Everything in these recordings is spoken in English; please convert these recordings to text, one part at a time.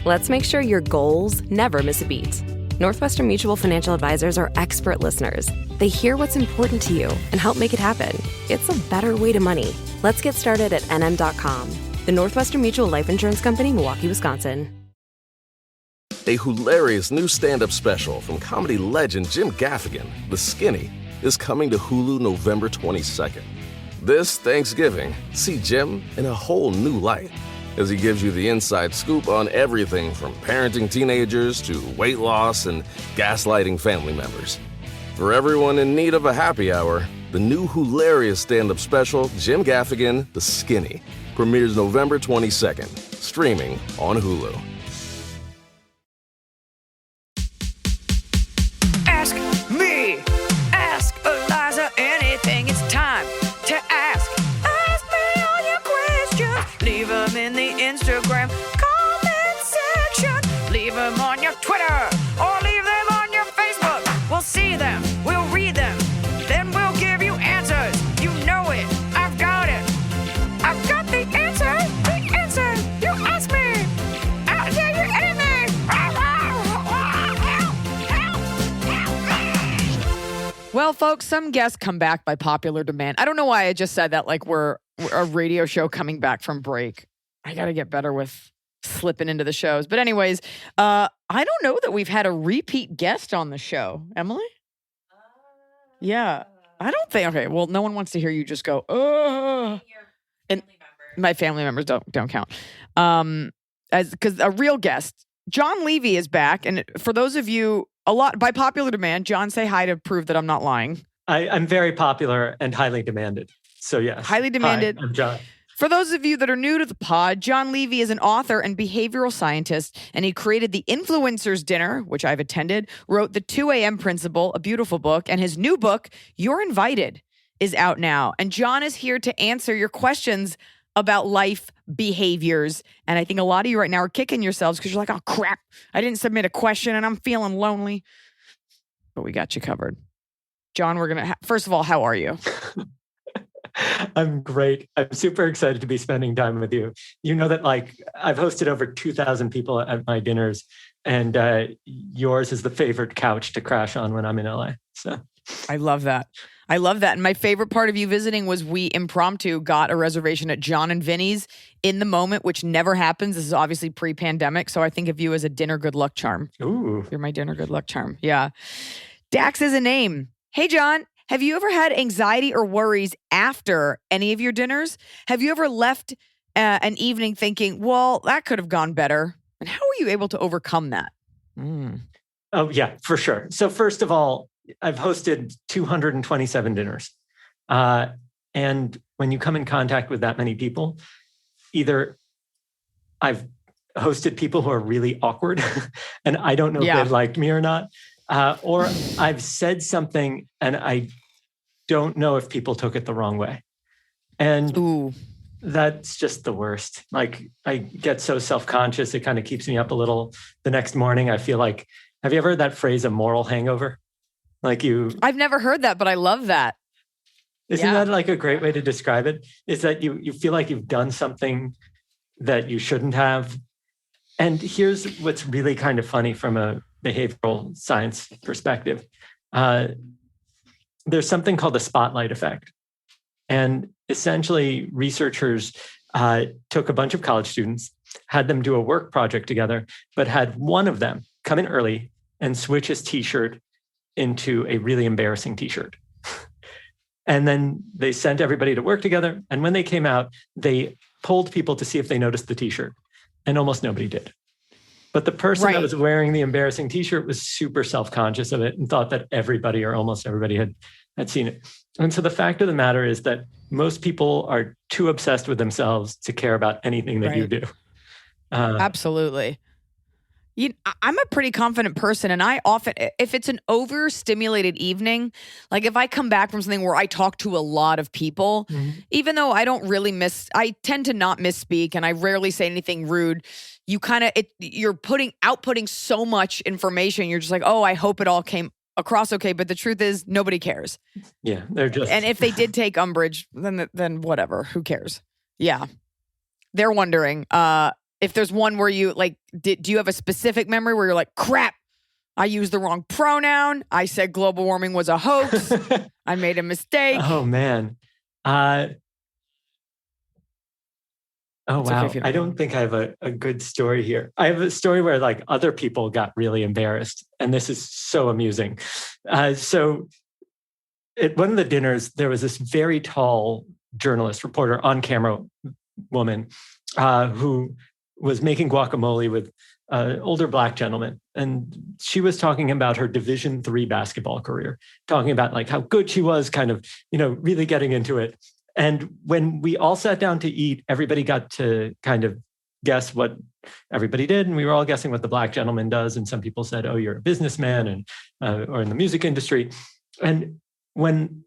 Let's make sure your goals never miss a beat. Northwestern Mutual Financial Advisors are expert listeners. They hear what's important to you and help make it happen. It's a better way to money. Let's get started at nm.com. The Northwestern Mutual Life Insurance Company, Milwaukee, Wisconsin. A hilarious new stand-up special from comedy legend Jim Gaffigan, The Skinny, is coming to Hulu November 22nd. This Thanksgiving, see Jim in a whole new light as he gives you the inside scoop on everything from parenting teenagers to weight loss and gaslighting family members. For everyone in need of a happy hour, the new hilarious stand-up special, Jim Gaffigan, The Skinny, premieres November 22nd, streaming on Hulu. Ask me, ask Iliza anything. It's time to ask. Ask me all your questions. Leave them in the Instagram comment section. Leave them on your Twitter or leave them on your Facebook. We'll see them, we'll read them, then we'll give you answers. You know it, I've got it. I've got the answer, the answer. You ask me, I'll tell you anything. Well, folks, some guests come back by popular demand. I don't know why I just said that like we're a radio show coming back from break. I got to get better with slipping into the shows. But anyways, I don't know that we've had a repeat guest on the show. Emily? Yeah. I don't think. Okay, well, no one wants to hear you just go, oh. And my family members don't count. Because a real guest, Jon Levy is back. And for those of you, a lot by popular demand, Jon, say hi to prove that I'm not lying. I'm very popular and highly demanded. So yes. Highly demanded. Hi, I'm Jon. For those of you that are new to the pod, Jon Levy is an author and behavioral scientist, and he created the Influencers Dinner, which I've attended, wrote The 2 a.m. Principle, a beautiful book, and his new book, You're Invited, is out now. And Jon is here to answer your questions about life behaviors. And I think a lot of you right now are kicking yourselves because you're like, oh, crap, I didn't submit a question and I'm feeling lonely. But we got you covered. Jon, we're going to, first of all, how are you? I'm great. I'm super excited to be spending time with you. You know that like I've hosted over 2,000 people at my dinners, and yours is the favorite couch to crash on when I'm in LA. So I love that. I love that. And my favorite part of you visiting was we impromptu got a reservation at John and Vinny's in the moment, which never happens. This is obviously pre-pandemic. So I think of you as a dinner good luck charm. Ooh. You're my dinner good luck charm. Yeah. Dax is a name. Hey, Jon. Have you ever had anxiety or worries after any of your dinners? Have you ever left an evening thinking, well, that could have gone better? And how were you able to overcome that? Oh, yeah, for sure. So first of all, I've hosted 227 dinners. And when you come in contact with that many people, either I've hosted people who are really awkward and I don't know if they liked me or not, or I've said something and I don't know if people took it the wrong way. And that's just the worst. Like I get so self-conscious, it kind of keeps me up a little. The next morning, I feel like, have you ever heard that phrase, a moral hangover? I've never heard that, but I love that. Isn't that like a great way to describe it? Is that you feel like you've done something that you shouldn't have. And here's what's really kind of funny from a behavioral science perspective. There's something called the spotlight effect. And essentially researchers took a bunch of college students, had them do a work project together, but had one of them come in early and switch his t-shirt into a really embarrassing t-shirt. And then they sent everybody to work together. And when they came out, they polled people to see if they noticed the t-shirt. And almost nobody did. But the person that was wearing the embarrassing t-shirt was super self-conscious of it and thought that everybody or almost everybody had seen it. And so the fact of the matter is that most people are too obsessed with themselves to care about anything that you do. Absolutely. I'm a pretty confident person, and I often, if it's an overstimulated evening, like if I come back from something where I talk to a lot of people, even though I don't really I tend to not misspeak and I rarely say anything rude, you're outputting so much information. You're just like, oh, I hope it all came across okay. But the truth is nobody cares. Yeah, they're just. And if they did take umbrage, then whatever, who cares? Yeah. They're wondering, if there's one where you like, do you have a specific memory where you're like, crap, I used the wrong pronoun. I said global warming was a hoax. I made a mistake. Oh, man. Oh, wow. I don't think I have a good story here. I have a story where like other people got really embarrassed. And this is so amusing. So at one of the dinners, there was this very tall journalist, reporter, on-camera woman who was making guacamole with an older Black gentleman. And she was talking about her Division III basketball career, talking about like how good she was, kind of, really getting into it. And when we all sat down to eat, everybody got to kind of guess what everybody did. And we were all guessing what the Black gentleman does. And some people said, oh, you're a businessman and or in the music industry. And when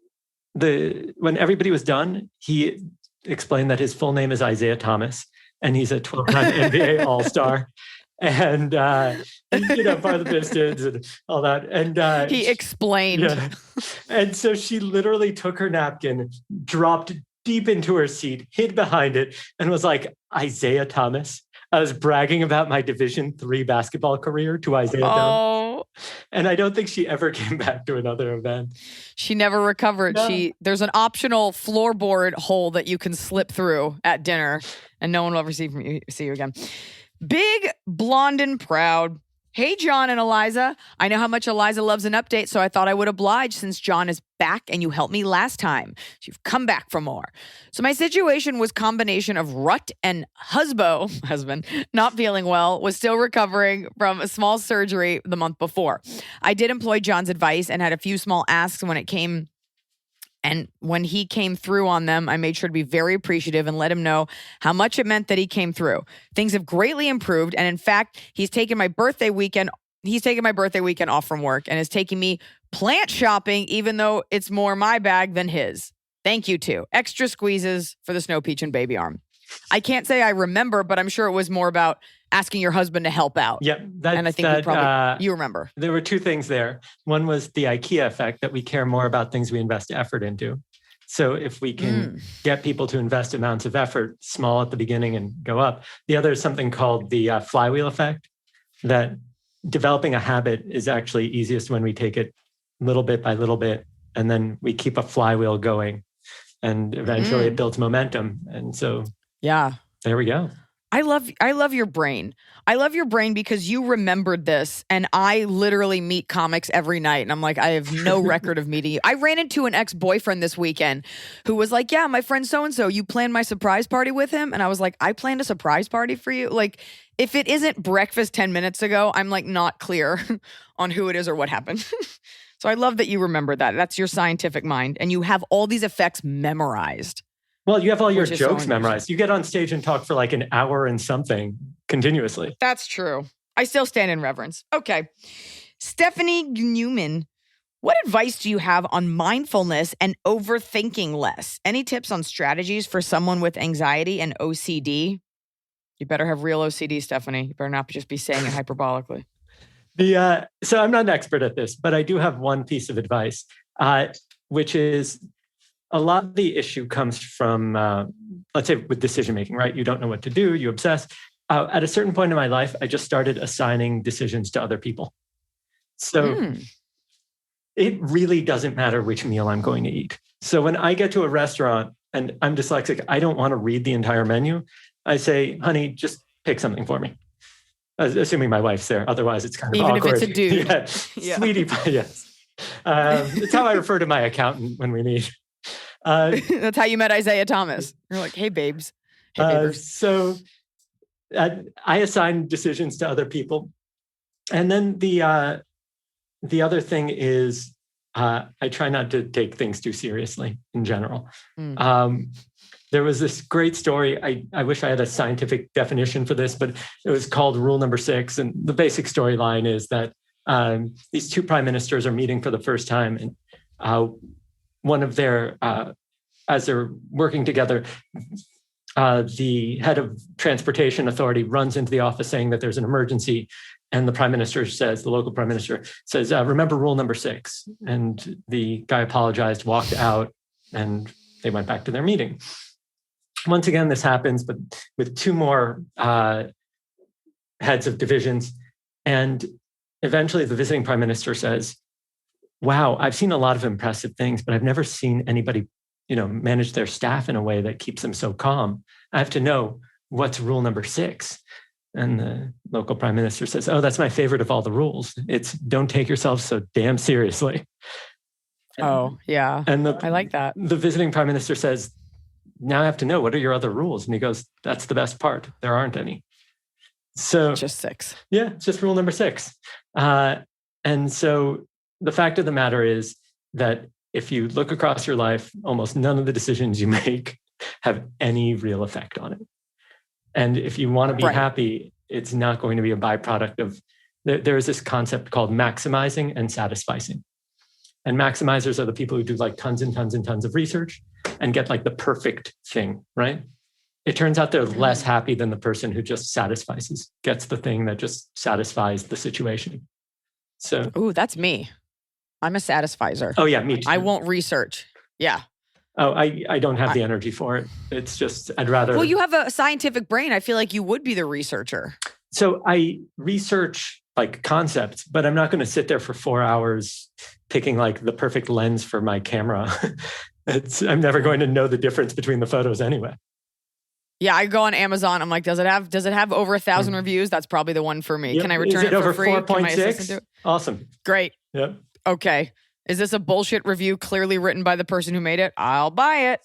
everybody was done, he explained that his full name is Isaiah Thomas, and he's a 12-time NBA All-Star. And, part of the Pistons and all that. And he explained. Yeah. And so she literally took her napkin, dropped deep into her seat, hid behind it, and was like, Isaiah Thomas. I was bragging about my Division III basketball career to Isaiah Thomas. And I don't think she ever came back to another event. She never recovered. No. There's an optional floorboard hole that you can slip through at dinner, and no one will ever see you again. Big, blonde, and proud. Hey, Jon and Iliza. I know how much Iliza loves an update, so I thought I would oblige since Jon is back and you helped me last time. So you've come back for more. So my situation was combination of rut and husband, not feeling well, was still recovering from a small surgery the month before. I did employ Jon's advice and had a few small asks and when he came through on them, I made sure to be very appreciative and let him know how much it meant that he came through. Things have greatly improved. And in fact, he's taken my birthday weekend off from work and is taking me plant shopping, even though it's more my bag than his. Thank you, too. Extra squeezes for the snow peach and baby arm. I can't say I remember, but I'm sure it was more about asking your husband to help out. Yeah. And I think you remember. There were two things there. One was the IKEA effect, that we care more about things we invest effort into. So if we can get people to invest amounts of effort, small at the beginning and go up. The other is something called the flywheel effect, that developing a habit is actually easiest when we take it little bit by little bit, and then we keep a flywheel going, and eventually it builds momentum. And so there we go. I love your brain. I love your brain because you remembered this, and I literally meet comics every night, and I'm like, I have no record of meeting you. I ran into an ex-boyfriend this weekend who was like, yeah, my friend so-and-so, you planned my surprise party with him? And I was like, I planned a surprise party for you? Like, if it isn't breakfast 10 minutes ago, I'm like not clear on who it is or what happened. So I love that you remember that. That's your scientific mind, and you have all these effects memorized. Well, you have all your jokes memorized. You get on stage and talk for like an hour and something continuously. That's true. I still stand in reverence. Okay. Stephanie Newman, what advice do you have on mindfulness and overthinking less? Any tips on strategies for someone with anxiety and OCD? You better have real OCD, Stephanie. You better not just be saying it hyperbolically. So I'm not an expert at this, but I do have one piece of advice, which is, a lot of the issue comes from, let's say, with decision-making, right? You don't know what to do, you obsess. At a certain point in my life, I just started assigning decisions to other people. So it really doesn't matter which meal I'm going to eat. So when I get to a restaurant and I'm dyslexic, I don't want to read the entire menu. I say, honey, just pick something for me. Assuming my wife's there. Otherwise, it's kind of awkward. Even if it's a dude. Yeah. Sweetie, yes. It's how I refer to my accountant when we meet. That's how you met Isaiah Thomas. You're like, hey, babes. Hey, babers. So I assign decisions to other people. And then the other thing is I try not to take things too seriously in general. There was this great story. I wish I had a scientific definition for this, but it was called Rule Number 6. And the basic storyline is that these two prime ministers are meeting for the first time. And one of their, as they're working together, the head of transportation authority runs into the office saying that there's an emergency. And the prime minister says, the local prime minister says, remember Rule Number 6. And the guy apologized, walked out, and they went back to their meeting. Once again, this happens, but with two more heads of divisions. And eventually the visiting prime minister says, wow, I've seen a lot of impressive things, but I've never seen anybody, manage their staff in a way that keeps them so calm. I have to know what's rule number 6. And the local prime minister says, oh, that's my favorite of all the rules. It's don't take yourself so damn seriously. Oh, yeah. And I like that. The visiting prime minister says, now I have to know, what are your other rules? And he goes, that's the best part. There aren't any. So just 6. Yeah, it's just rule number 6. And so the fact of the matter is that if you look across your life, almost none of the decisions you make have any real effect on it. And if you want to be happy, it's not going to be a byproduct of, there is this concept called maximizing and satisficing. And maximizers are the people who do like tons and tons and tons of research and get like the perfect thing, right? It turns out they're less happy than the person who just gets the thing that just satisfies the situation. So, ooh, that's me. I'm a satisfizer. Oh yeah, me too. I won't research. Yeah. Oh, I don't have the energy for it. It's just, I'd rather. Well, you have a scientific brain. I feel like you would be the researcher. So I research like concepts, but I'm not going to sit there for 4 hours picking like the perfect lens for my camera. I'm never going to know the difference between the photos anyway. Yeah, I go on Amazon. I'm like, does it have over 1,000 reviews? That's probably the one for me. Yep. Can I return it for free? Is it over 4.6? Awesome. Great. Yep. Okay. Is this a bullshit review clearly written by the person who made it? I'll buy it.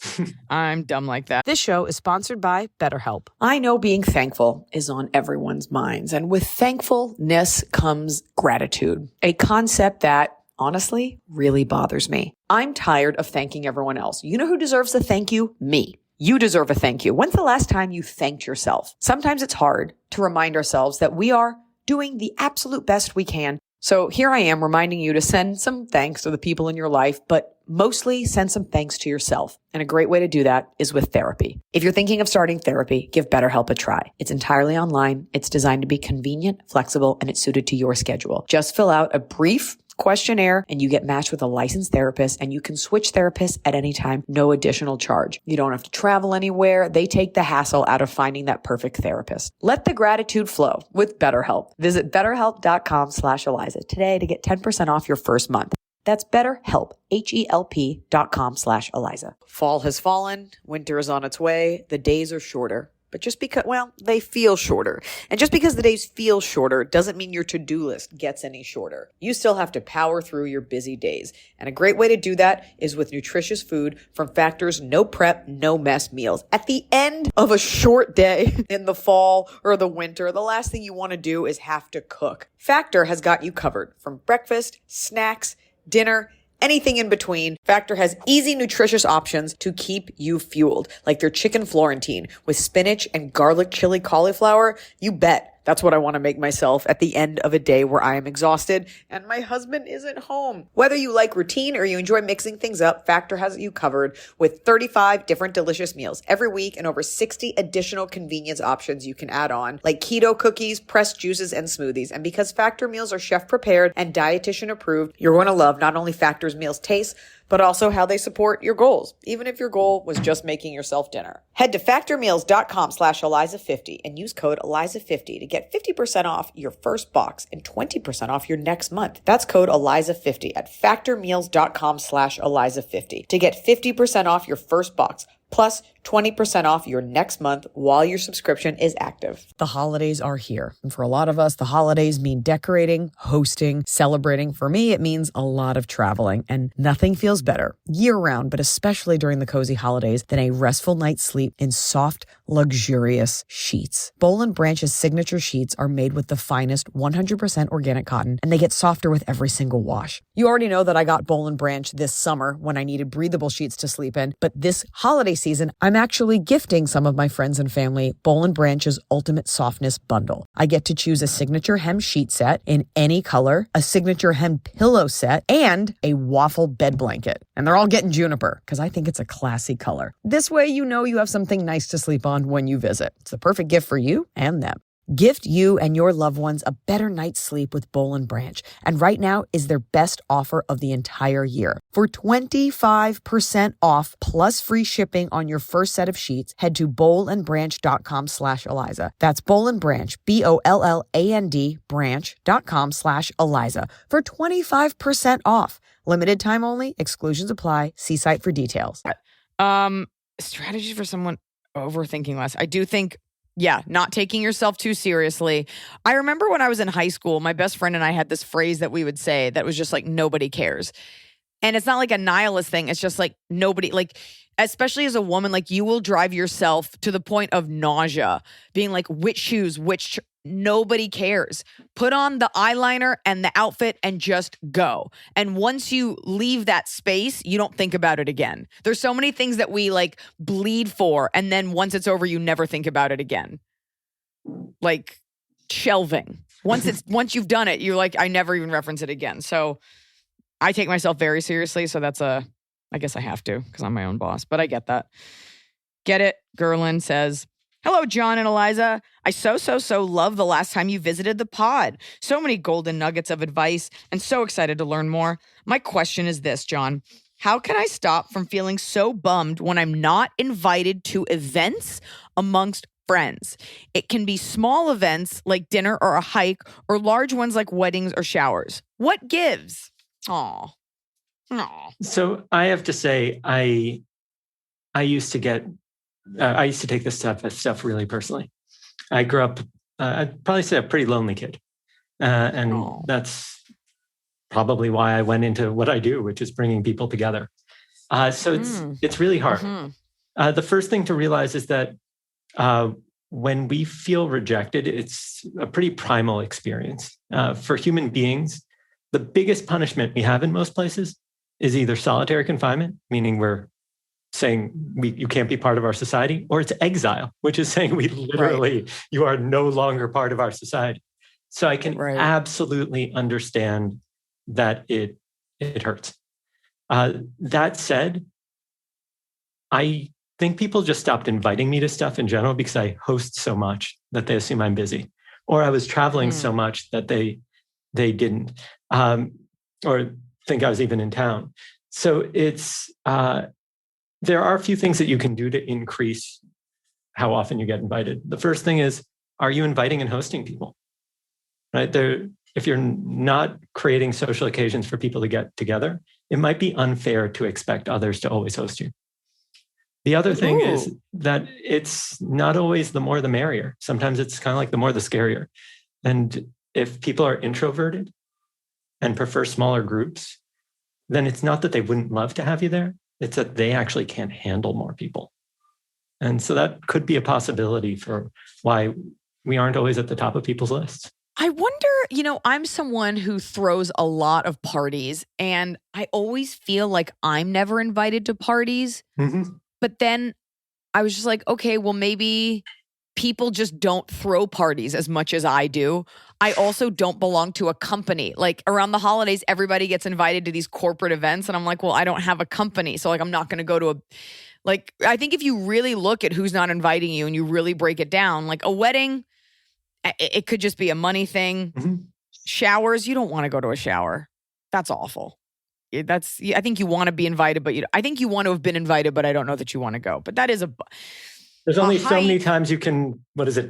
I'm dumb like that. This show is sponsored by BetterHelp. I know being thankful is on everyone's minds, and with thankfulness comes gratitude, a concept that honestly really bothers me. I'm tired of thanking everyone else. You know who deserves a thank you? Me. You deserve a thank you. When's the last time you thanked yourself? Sometimes it's hard to remind ourselves that we are doing the absolute best we can. So here I am reminding you to send some thanks to the people in your life, but mostly send some thanks to yourself. And a great way to do that is with therapy. If you're thinking of starting therapy, give BetterHelp a try. It's entirely online. It's designed to be convenient, flexible, and it's suited to your schedule. Just fill out a brief questionnaire and you get matched with a licensed therapist, and you can switch therapists at any time, no additional charge. You don't have to travel anywhere. They take the hassle out of finding that perfect therapist. Let the gratitude flow with BetterHelp. Visit betterhelp.com/Iliza today to get 10% off your first month. That's BetterHelp, HELP.com/Iliza. Fall has fallen. Winter is on its way. The days are shorter. But just because, they feel shorter. And just because the days feel shorter doesn't mean your to-do list gets any shorter. You still have to power through your busy days. And a great way to do that is with nutritious food from Factor's no prep, no mess meals. At the end of a short day in the fall or the winter, the last thing you want to do is have to cook. Factor has got you covered from breakfast, snacks, dinner, anything in between. Factor has easy, nutritious options to keep you fueled, like their chicken Florentine with spinach and garlic chili cauliflower. You bet. That's what I want to make myself at the end of a day where I am exhausted and my husband isn't home. Whether you like routine or you enjoy mixing things up, Factor has you covered with 35 different delicious meals every week and over 60 additional convenience options you can add on, like keto cookies, pressed juices, and smoothies. And because Factor meals are chef prepared and dietitian approved, you're going to love not only Factor's meals taste, but also how they support your goals, even if your goal was just making yourself dinner. Head to factormeals.com/Iliza50 and use code Iliza50 to get 50% off your first box and 20% off your next month. That's code Iliza50 at factormeals.com/Iliza50 to get 50% off your first box, plus 20% off your next month while your subscription is active. The holidays are here. And for a lot of us, the holidays mean decorating, hosting, celebrating. For me, it means a lot of traveling. And nothing feels better year-round, but especially during the cozy holidays, than a restful night's sleep in soft, luxurious sheets. Boll & Branch's signature sheets are made with the finest 100% organic cotton, and they get softer with every single wash. You already know that I got Boll & Branch this summer when I needed breathable sheets to sleep in, but this holiday season, I'm actually gifting some of my friends and family Boll & Branch's Ultimate Softness Bundle. I get to choose a signature hem sheet set in any color, a signature hem pillow set, and a waffle bed blanket. And they're all getting juniper because I think it's a classy color. This way, you know you have something nice to sleep on when you visit. It's the perfect gift for you and them. Gift you and your loved ones a better night's sleep with Boll & Branch. And right now is their best offer of the entire year. For 25% off plus free shipping on your first set of sheets, head to bollandbranch.com/Iliza. That's Boll & Branch, BOLLAND branch.com/Iliza for 25% off. Limited time only. Exclusions apply. See site for details. Strategy for someone overthinking less. I do think, not taking yourself too seriously. I remember when I was in high school, my best friend and I had this phrase that we would say that was just like, nobody cares. And it's not like a nihilist thing. It's just like nobody, like, especially as a woman, like you will drive yourself to the point of nausea, being like, which shoes, nobody cares. Put on the eyeliner and the outfit and just go. And once you leave that space, you don't think about it again. There's so many things that we like bleed for. And then once it's over, you never think about it again. Like shelving. Once you've done it, you're like, I never even reference it again. So I take myself very seriously. So I guess I have to because I'm my own boss, but I get that. Get it? Gerlin says, hello, Jon and Iliza. I so love the last time you visited the pod. So many golden nuggets of advice and so excited to learn more. My question is this, Jon. How can I stop from feeling so bummed when I'm not invited to events amongst friends? It can be small events like dinner or a hike or large ones like weddings or showers. What gives? Aw. So I have to say, I used to take this stuff really personally. I grew up, I'd probably say a pretty lonely kid. And that's probably why I went into what I do, which is bringing people together. So it's really hard. Mm-hmm. The first thing to realize is that when we feel rejected, it's a pretty primal experience. For human beings, the biggest punishment we have in most places is either solitary confinement, meaning we're saying you can't be part of our society, or it's exile, which is saying we literally, you are no longer part of our society. So I can absolutely understand that it hurts. That said, I think people just stopped inviting me to stuff in general because I host so much that they assume I'm busy, or I was traveling so much that they didn't, or think I was even in town. So it's, there are a few things that you can do to increase how often you get invited. The first thing is, are you inviting and hosting people? Right? If you're not creating social occasions for people to get together, it might be unfair to expect others to always host you. The other thing is that it's not always the more the merrier. Sometimes it's kind of like the more the scarier. And if people are introverted and prefer smaller groups, then it's not that they wouldn't love to have you there. It's that they actually can't handle more people. And so that could be a possibility for why we aren't always at the top of people's lists. I wonder, I'm someone who throws a lot of parties, and I always feel like I'm never invited to parties. Mm-hmm. But then I was just like, okay, well, maybe people just don't throw parties as much as I do. I also don't belong to a company. Like around the holidays, everybody gets invited to these corporate events. And I'm like, well, I don't have a company. So like, I'm not going to go to I think if you really look at who's not inviting you and you really break it down, like a wedding, it could just be a money thing. Mm-hmm. Showers, you don't want to go to a shower. That's awful. I think you want to be invited, but I think you want to have been invited, but I don't know that you want to go. But that is there's only so many times you can,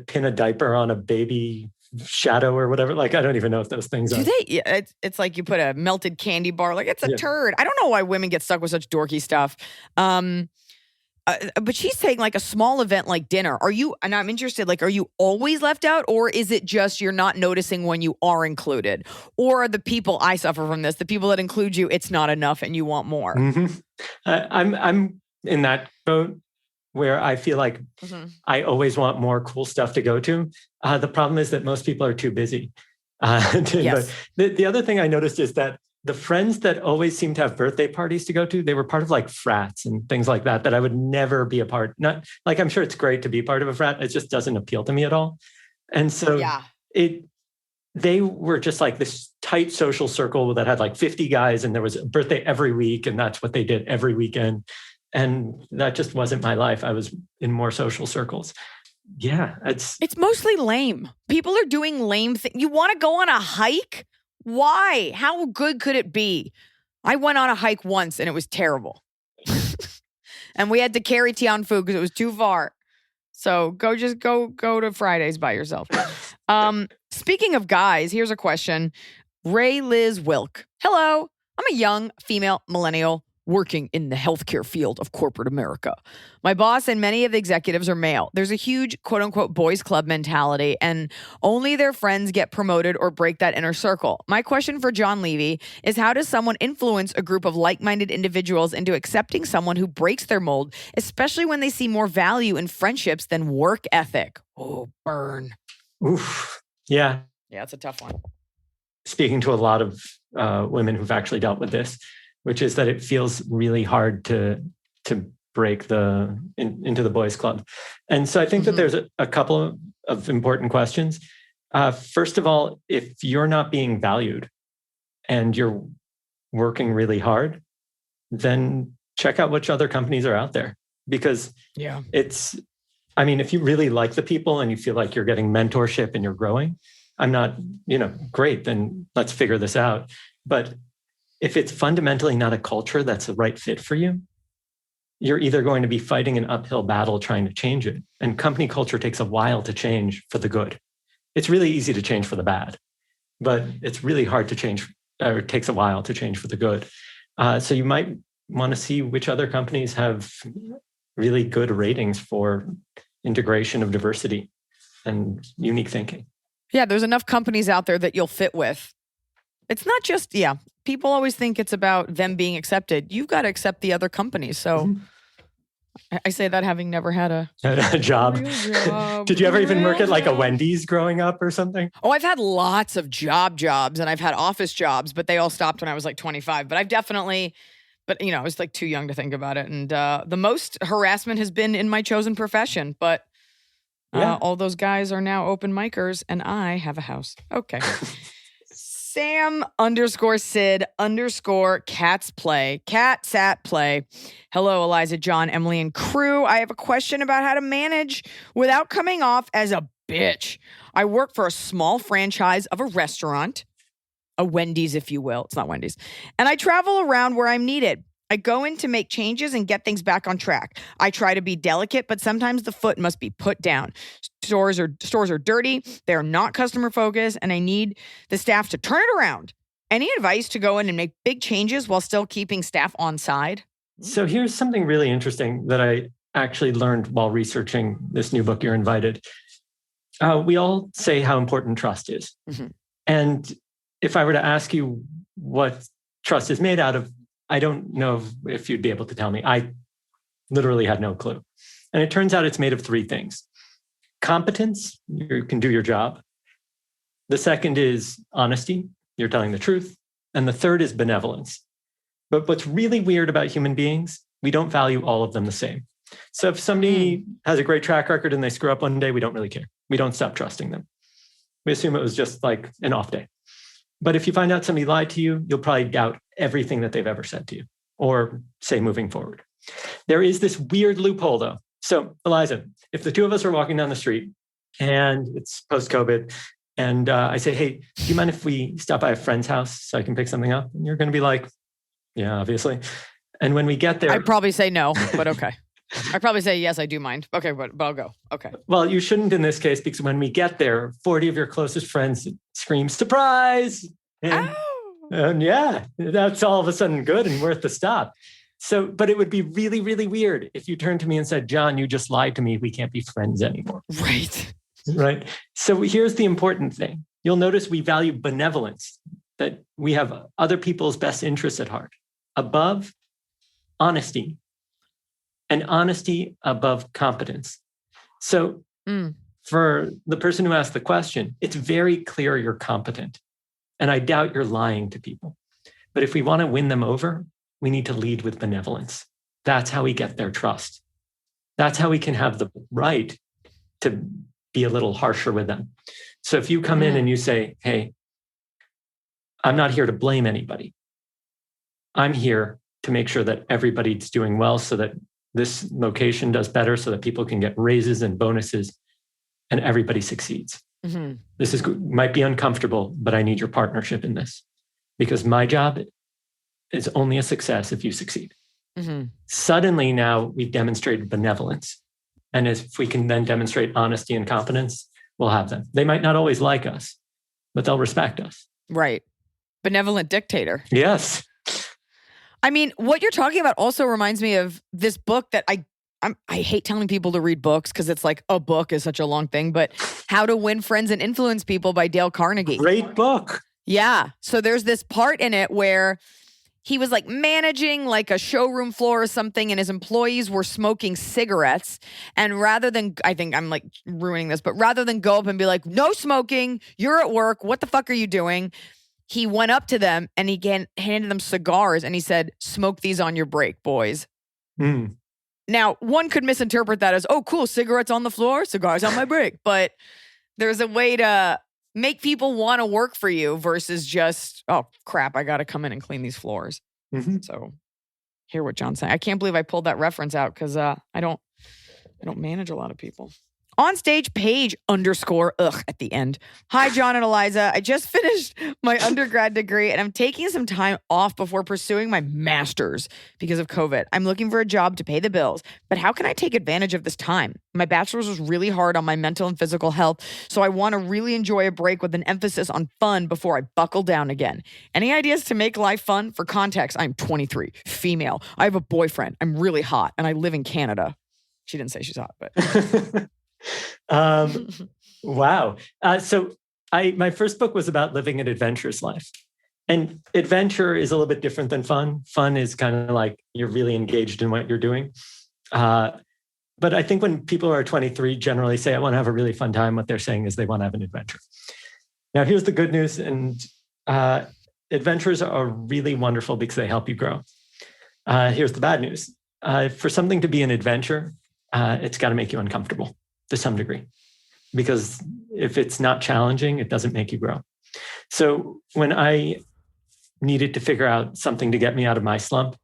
pin a diaper on a baby shadow or whatever. Like, I don't even know if those things are. It's like you put a melted candy bar, like it's a turd. I don't know why women get stuck with such dorky stuff. But she's saying like a small event like dinner. And I'm interested, like, are you always left out, or is it just you're not noticing when you are included? Or are the people, I suffer from this, the people that include you, it's not enough and you want more? Mm-hmm. I'm in that boat where I feel like I always want more cool stuff to go to. The problem is that most people are too busy. Yes. The other thing I noticed is that the friends that always seem to have birthday parties to go to, they were part of like frats and things like that I would never be a part. Not like, I'm sure it's great to be part of a frat. It just doesn't appeal to me at all. And so they were just like this tight social circle that had like 50 guys, and there was a birthday every week, and that's what they did every weekend. And that just wasn't my life. I was in more social circles. yeah, It's mostly lame. People are doing lame things. You want to go on a hike? Why? How good could it be? I went on a hike once and it was terrible. And we had to carry Tian Fu because it was too far. So go to Fridays by yourself. Speaking of guys, here's a question. Ray Liz Wilk. Hello. I'm a young female millennial working in the healthcare field of corporate America. My boss and many of the executives are male. There's a huge quote unquote boys club mentality and only their friends get promoted or break that inner circle. My question for Jon Levy is, how does someone influence a group of like-minded individuals into accepting someone who breaks their mold, especially when they see more value in friendships than work ethic? Oh, burn. Oof. Yeah. Yeah, it's a tough one. Speaking to a lot of women who've actually dealt with this, which is that it feels really hard to break into the boys club. And so I think that there's a couple of important questions. First of all, if you're not being valued and you're working really hard, then check out which other companies are out there. Because if you really like the people and you feel like you're getting mentorship and you're growing, I'm not, great, then let's figure this out. But if it's fundamentally not a culture that's the right fit for you, you're either going to be fighting an uphill battle trying to change it. And company culture takes a while to change for the good. It's really easy to change for the bad, but it's really hard to change, or it takes a while to change for the good. So you might want to see which other companies have really good ratings for integration of diversity and unique thinking. Yeah, there's enough companies out there that you'll fit with. It's not just, people always think it's about them being accepted. You've got to accept the other companies. So I say that having never had a job. job. Did you ever even work at like a Wendy's growing up or something? Oh, I've had lots of jobs and I've had office jobs, but they all stopped when I was like 25. But I've definitely, I was like too young to think about it. And the most harassment has been in my chosen profession. But all those guys are now open micers and I have a house. Okay. Sam_Sid_Cats_Play. Cat Sat Play. Hello, Iliza, Jon, Emily, and crew. I have a question about how to manage without coming off as a bitch. I work for a small franchise of a restaurant, a Wendy's, if you will. It's not Wendy's. And I travel around where I'm needed. I go in to make changes and get things back on track. I try to be delicate, but sometimes the foot must be put down. Stores are dirty. They're not customer focused, and I need the staff to turn it around. Any advice to go in and make big changes while still keeping staff on side? So here's something really interesting that I actually learned while researching this new book, You're Invited. We all say how important trust is. Mm-hmm. And if I were to ask you what trust is made out of, I don't know if you'd be able to tell me. I literally had no clue. And it turns out it's made of three things. Competence, you can do your job. The second is honesty, you're telling the truth. And the third is benevolence. But what's really weird about human beings, we don't value all of them the same. So if somebody has a great track record and they screw up one day, we don't really care. We don't stop trusting them. We assume it was just like an off day. But if you find out somebody lied to you, you'll probably doubt everything that they've ever said to you or say moving forward. There is this weird loophole though. So Iliza, if the two of us are walking down the street and it's post-COVID and I say, hey, do you mind if we stop by a friend's house so I can pick something up? And you're going to be like, yeah, obviously. And when we get there... I'd probably say no, but okay. I'd probably say, yes, I do mind. Okay, but I'll go. Okay. Well, you shouldn't in this case, because when we get there, 40 of your closest friends scream, surprise! And yeah, that's all of a sudden good and worth the stop. So, but it would be really, really weird if you turned to me and said, Jon, you just lied to me. We can't be friends anymore. Right. Right. So here's the important thing. You'll notice we value benevolence, that we have other people's best interests at heart, above honesty. And honesty above competence. So for the person who asked the question, it's very clear you're competent. And I doubt you're lying to people. But if we want to win them over, we need to lead with benevolence. That's how we get their trust. That's how we can have the right to be a little harsher with them. So if you come in and you say, hey, I'm not here to blame anybody. I'm here to make sure that everybody's doing well so that this location does better so that people can get raises and bonuses. and everybody succeeds. Mm-hmm. This might be uncomfortable, but I need your partnership in this because my job is only a success if you succeed. Mm-hmm. Suddenly now we've demonstrated benevolence. And if we can then demonstrate honesty and competence, we'll have them. They might not always like us, but they'll respect us. Right. Benevolent dictator. Yes. I mean, what you're talking about also reminds me of this book that I hate telling people to read books because it's like a book is such a long thing, but How to Win Friends and Influence People by Dale Carnegie. Great book. Yeah. So there's this part in it where he was like managing like a showroom floor or something and his employees were smoking cigarettes. And rather than, I think I'm like ruining this, but rather than go up and be like, no smoking, you're at work, what the fuck are you doing? He went up to them and he handed them cigars and he said, smoke these on your break, boys. Mm. Now, one could misinterpret that as, oh, cool, cigarettes on the floor, cigars on my break. But there's a way to make people want to work for you versus just, oh, crap, I got to come in and clean these floors. Mm-hmm. So hear what John's saying. I can't believe I pulled that reference out because I don't manage a lot of people. On stage page _ at the end. Hi, Jon and Iliza. I just finished my undergrad degree and I'm taking some time off before pursuing my master's because of COVID. I'm looking for a job to pay the bills, but how can I take advantage of this time? My bachelor's was really hard on my mental and physical health, so I want to really enjoy a break with an emphasis on fun before I buckle down again. Any ideas to make life fun? For context, I'm 23, female. I have a boyfriend. I'm really hot and I live in Canada. She didn't say she's hot, but... Wow. So my first book was about living an adventurous life. And adventure is a little bit different than fun. Fun is kind of like you're really engaged in what you're doing. But I think when people are 23 generally say, I want to have a really fun time, what they're saying is they want to have an adventure. Now, here's the good news. And adventures are really wonderful because they help you grow. Here's the bad news. For something to be an adventure, it's got to make you uncomfortable to some degree, because if it's not challenging, it doesn't make you grow. So when I needed to figure out something to get me out of my slump,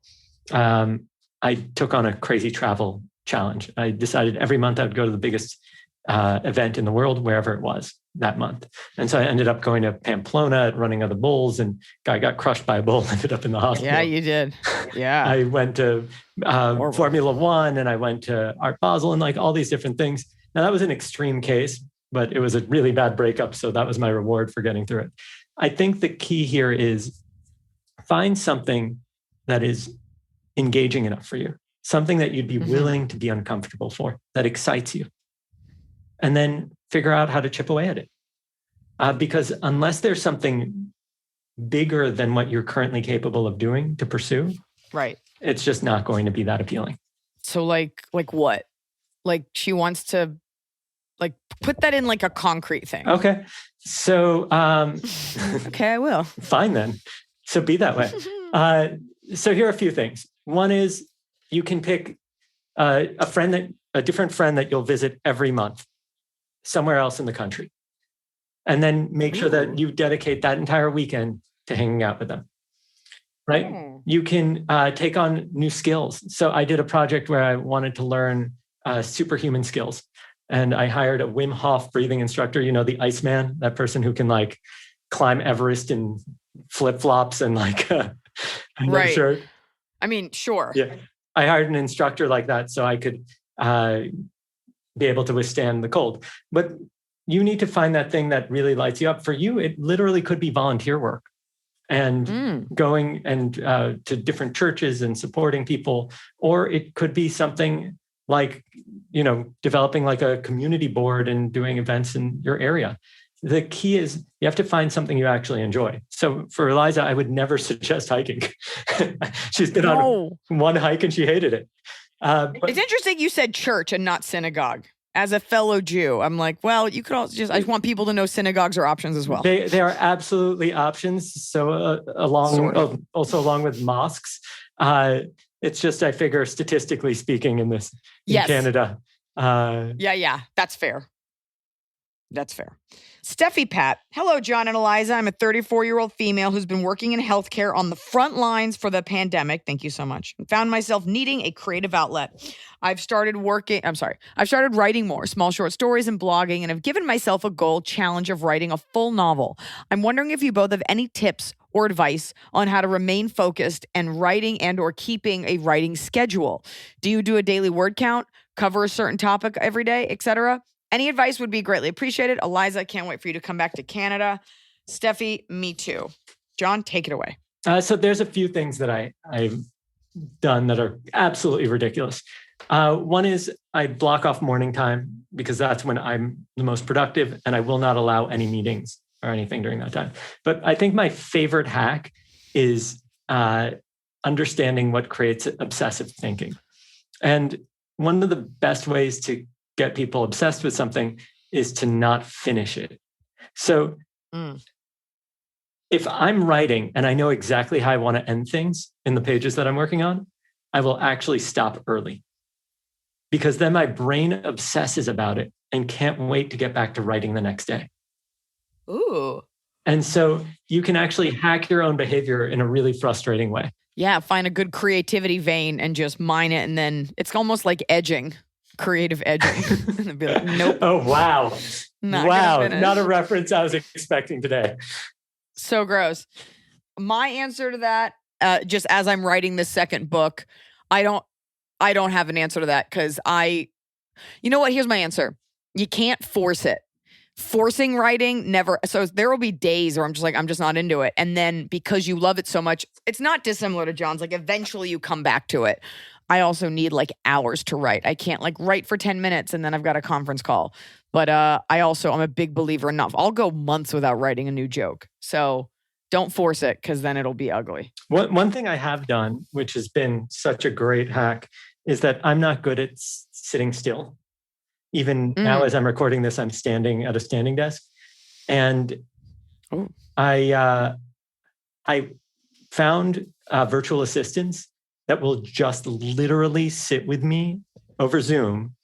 I took on a crazy travel challenge. I decided every month I would go to the biggest event in the world, wherever it was that month. And so I ended up going to Pamplona at Running of the Bulls, and guy got crushed by a bull, ended up in the hospital. Yeah, you did. Yeah. I went to Formula One, and I went to Art Basel, and like all these different things. Now, that was an extreme case, but it was a really bad breakup. So that was my reward for getting through it. I think the key here is find something that is engaging enough for you, something that you'd be willing to be uncomfortable for, that excites you. And then figure out how to chip away at it. Because unless there's something bigger than what you're currently capable of doing to pursue, right, it's just not going to be that appealing. So like what? Like she wants to like put that in like a concrete thing. Okay. So okay, I will. Fine then. So be that way. So here are a few things. One is you can pick a different friend that you'll visit every month somewhere else in the country. And then make sure that you dedicate that entire weekend to hanging out with them. Right? You can take on new skills. So I did a project where I wanted to learn superhuman skills. And I hired a Wim Hof breathing instructor, you know, the Iceman, that person who can like climb Everest in flip-flops and like a right. shirt. I mean, sure. Yeah. I hired an instructor like that so I could be able to withstand the cold. But you need to find that thing that really lights you up. For you, it literally could be volunteer work and going and to different churches and supporting people, or it could be something like, you know, developing like a community board and doing events in your area. The key is you have to find something you actually enjoy. So for Iliza, I would never suggest hiking. She's been on one hike and she hated it. It's interesting you said church and not synagogue. As a fellow Jew, I'm like, well, you could also I want people to know synagogues are options as well. They are absolutely options. So along with mosques. It's just, I figure statistically speaking in Canada. Yeah. That's fair. Steffi Pat. Hello, Jon and Iliza. I'm a 34-year-old female who's been working in healthcare on the front lines for the pandemic. Thank you so much. And found myself needing a creative outlet. I've started writing more small short stories and blogging, and have given myself a goal challenge of writing a full novel. I'm wondering if you both have any tips or advice on how to remain focused and writing and or keeping a writing schedule. Do you do a daily word count, cover a certain topic every day, etc.? Any advice would be greatly appreciated. Iliza, I can't wait for you to come back to Canada. Steffi, me too. Jon, take it away. So there's a few things that I've done that are absolutely ridiculous. One is I block off morning time because that's when I'm the most productive, and I will not allow any meetings or anything during that time. But I think my favorite hack is understanding what creates obsessive thinking. And one of the best ways to get people obsessed with something is to not finish it. So if I'm writing and I know exactly how I want to end things in the pages that I'm working on, I will actually stop early, because then my brain obsesses about it and can't wait to get back to writing the next day. Ooh. And so you can actually hack your own behavior in a really frustrating way. Yeah, find a good creativity vein and just mine it. And then it's almost like edging, creative edging. And be like, nope. Oh, wow. Not Not a reference I was expecting today. So gross. My answer to that, just as I'm writing the second book, I don't have an answer to that, because you know what? Here's my answer. You can't force it. Forcing writing never. So there will be days where I'm just not into it. And then because you love it so much, it's not dissimilar to Jon's. Like eventually you come back to it. I also need like hours to write. I can't like write for 10 minutes and then I've got a conference call. But I'm a big believer in I'll go months without writing a new joke. So don't force it, because then it'll be ugly. One thing I have done, which has been such a great hack, is that I'm not good at sitting still. Even now, as I'm recording this, I'm standing at a standing desk. And I found virtual assistants that will just literally sit with me over Zoom,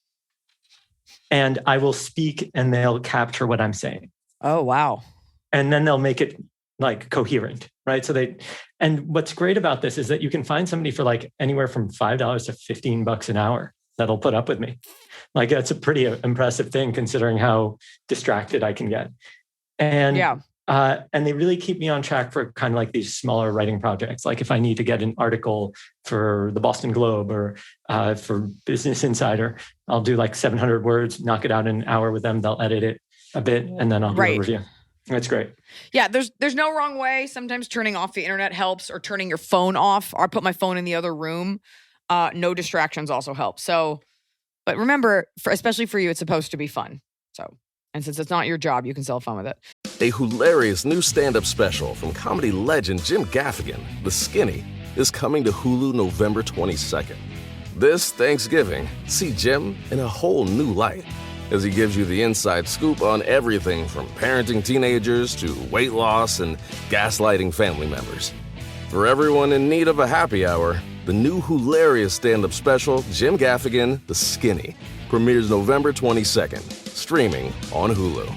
and I will speak and they'll capture what I'm saying. Oh, wow. And then they'll make it like coherent, right? And what's great about this is that you can find somebody for like anywhere from $5 to $15 an hour that'll put up with me. Like that's a pretty impressive thing considering how distracted I can get. And and they really keep me on track for kind of like these smaller writing projects. Like if I need to get an article for the Boston Globe or for Business Insider, I'll do like 700 words, knock it out in an hour with them. They'll edit it a bit and then I'll do a review. That's great. Yeah, there's no wrong way. Sometimes turning off the internet helps, or turning your phone off. Or put my phone in the other room. No distractions also help. So, but remember, especially for you, it's supposed to be fun. So, and since it's not your job, you can still have fun with it. A hilarious new stand-up special from comedy legend Jim Gaffigan, The Skinny, is coming to Hulu November 22nd. This Thanksgiving, see Jim in a whole new light as he gives you the inside scoop on everything from parenting teenagers to weight loss and gaslighting family members. For everyone in need of a happy hour, the new hilarious stand-up special, Jim Gaffigan, The Skinny, premieres November 22nd, streaming on Hulu.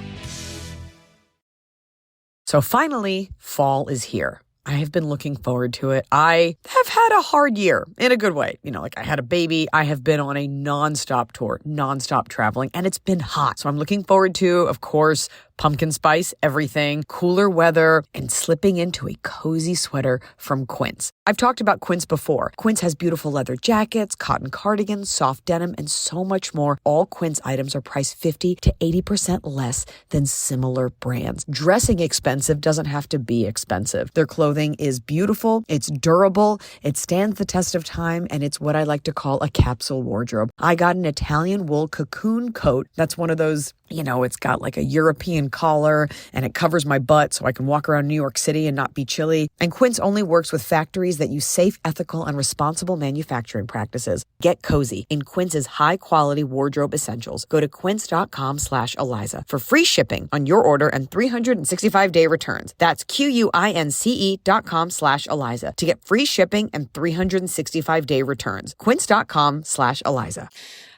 So finally, fall is here. I have been looking forward to it. I have had a hard year in a good way. You know, like I had a baby. I have been on a nonstop tour, nonstop traveling, and it's been hot. So I'm looking forward to, of course, pumpkin spice, everything, cooler weather, and slipping into a cozy sweater from Quince. I've talked about Quince before. Quince has beautiful leather jackets, cotton cardigans, soft denim, and so much more. All Quince items are priced 50 to 80% less than similar brands. Dressing expensive doesn't have to be expensive. Their clothing is beautiful, it's durable, it stands the test of time, and it's what I like to call a capsule wardrobe. I got an Italian wool cocoon coat. That's one of those, you know, it's got like a European collar and it covers my butt so I can walk around New York City and not be chilly. And Quince only works with factories that use safe, ethical, and responsible manufacturing practices. Get cozy in Quince's high-quality wardrobe essentials. Go to quince.com/Iliza for free shipping on your order and 365-day returns. That's QUINCE.com/Iliza to get free shipping and 365-day returns. Quince.com/Iliza.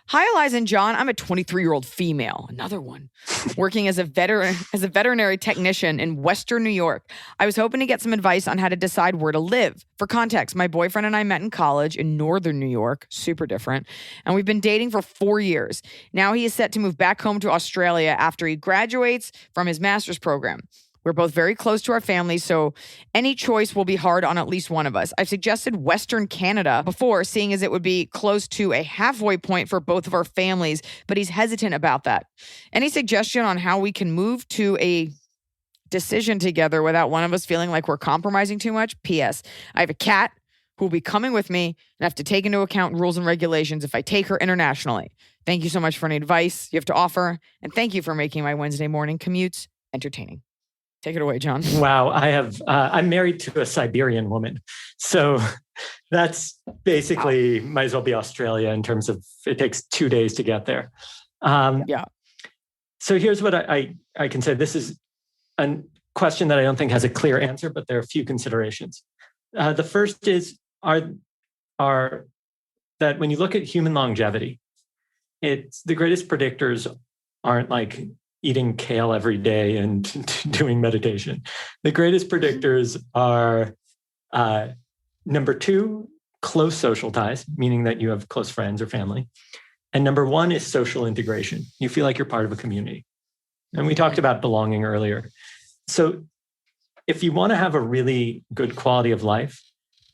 Hi, Iliza and Jon. I'm a 23-year-old female, another one, working as a veterinary technician in Western New York. I was hoping to get some advice on how to decide where to live. For context, my boyfriend and I met in college in Northern New York, super different, and we've been dating for 4 years. Now he is set to move back home to Australia after he graduates from his master's program. We're both very close to our families, so any choice will be hard on at least one of us. I've suggested Western Canada before, seeing as it would be close to a halfway point for both of our families, but he's hesitant about that. Any suggestion on how we can move to a decision together without one of us feeling like we're compromising too much? P.S. I have a cat who will be coming with me and have to take into account rules and regulations if I take her internationally. Thank you so much for any advice you have to offer, and thank you for making my Wednesday morning commutes entertaining. Take it away, Jon. Wow. I'm married to a Siberian woman. So that's basically might as well be Australia in terms of it takes 2 days to get there. Yeah. So here's what I can say. This is a question that I don't think has a clear answer, but there are a few considerations. The first is are that when you look at human longevity, it's the greatest predictors aren't like eating kale every day and doing meditation. The greatest predictors are number 2, close social ties, meaning that you have close friends or family. And number 1 is social integration. You feel like you're part of a community. And we talked about belonging earlier. So if you want to have a really good quality of life,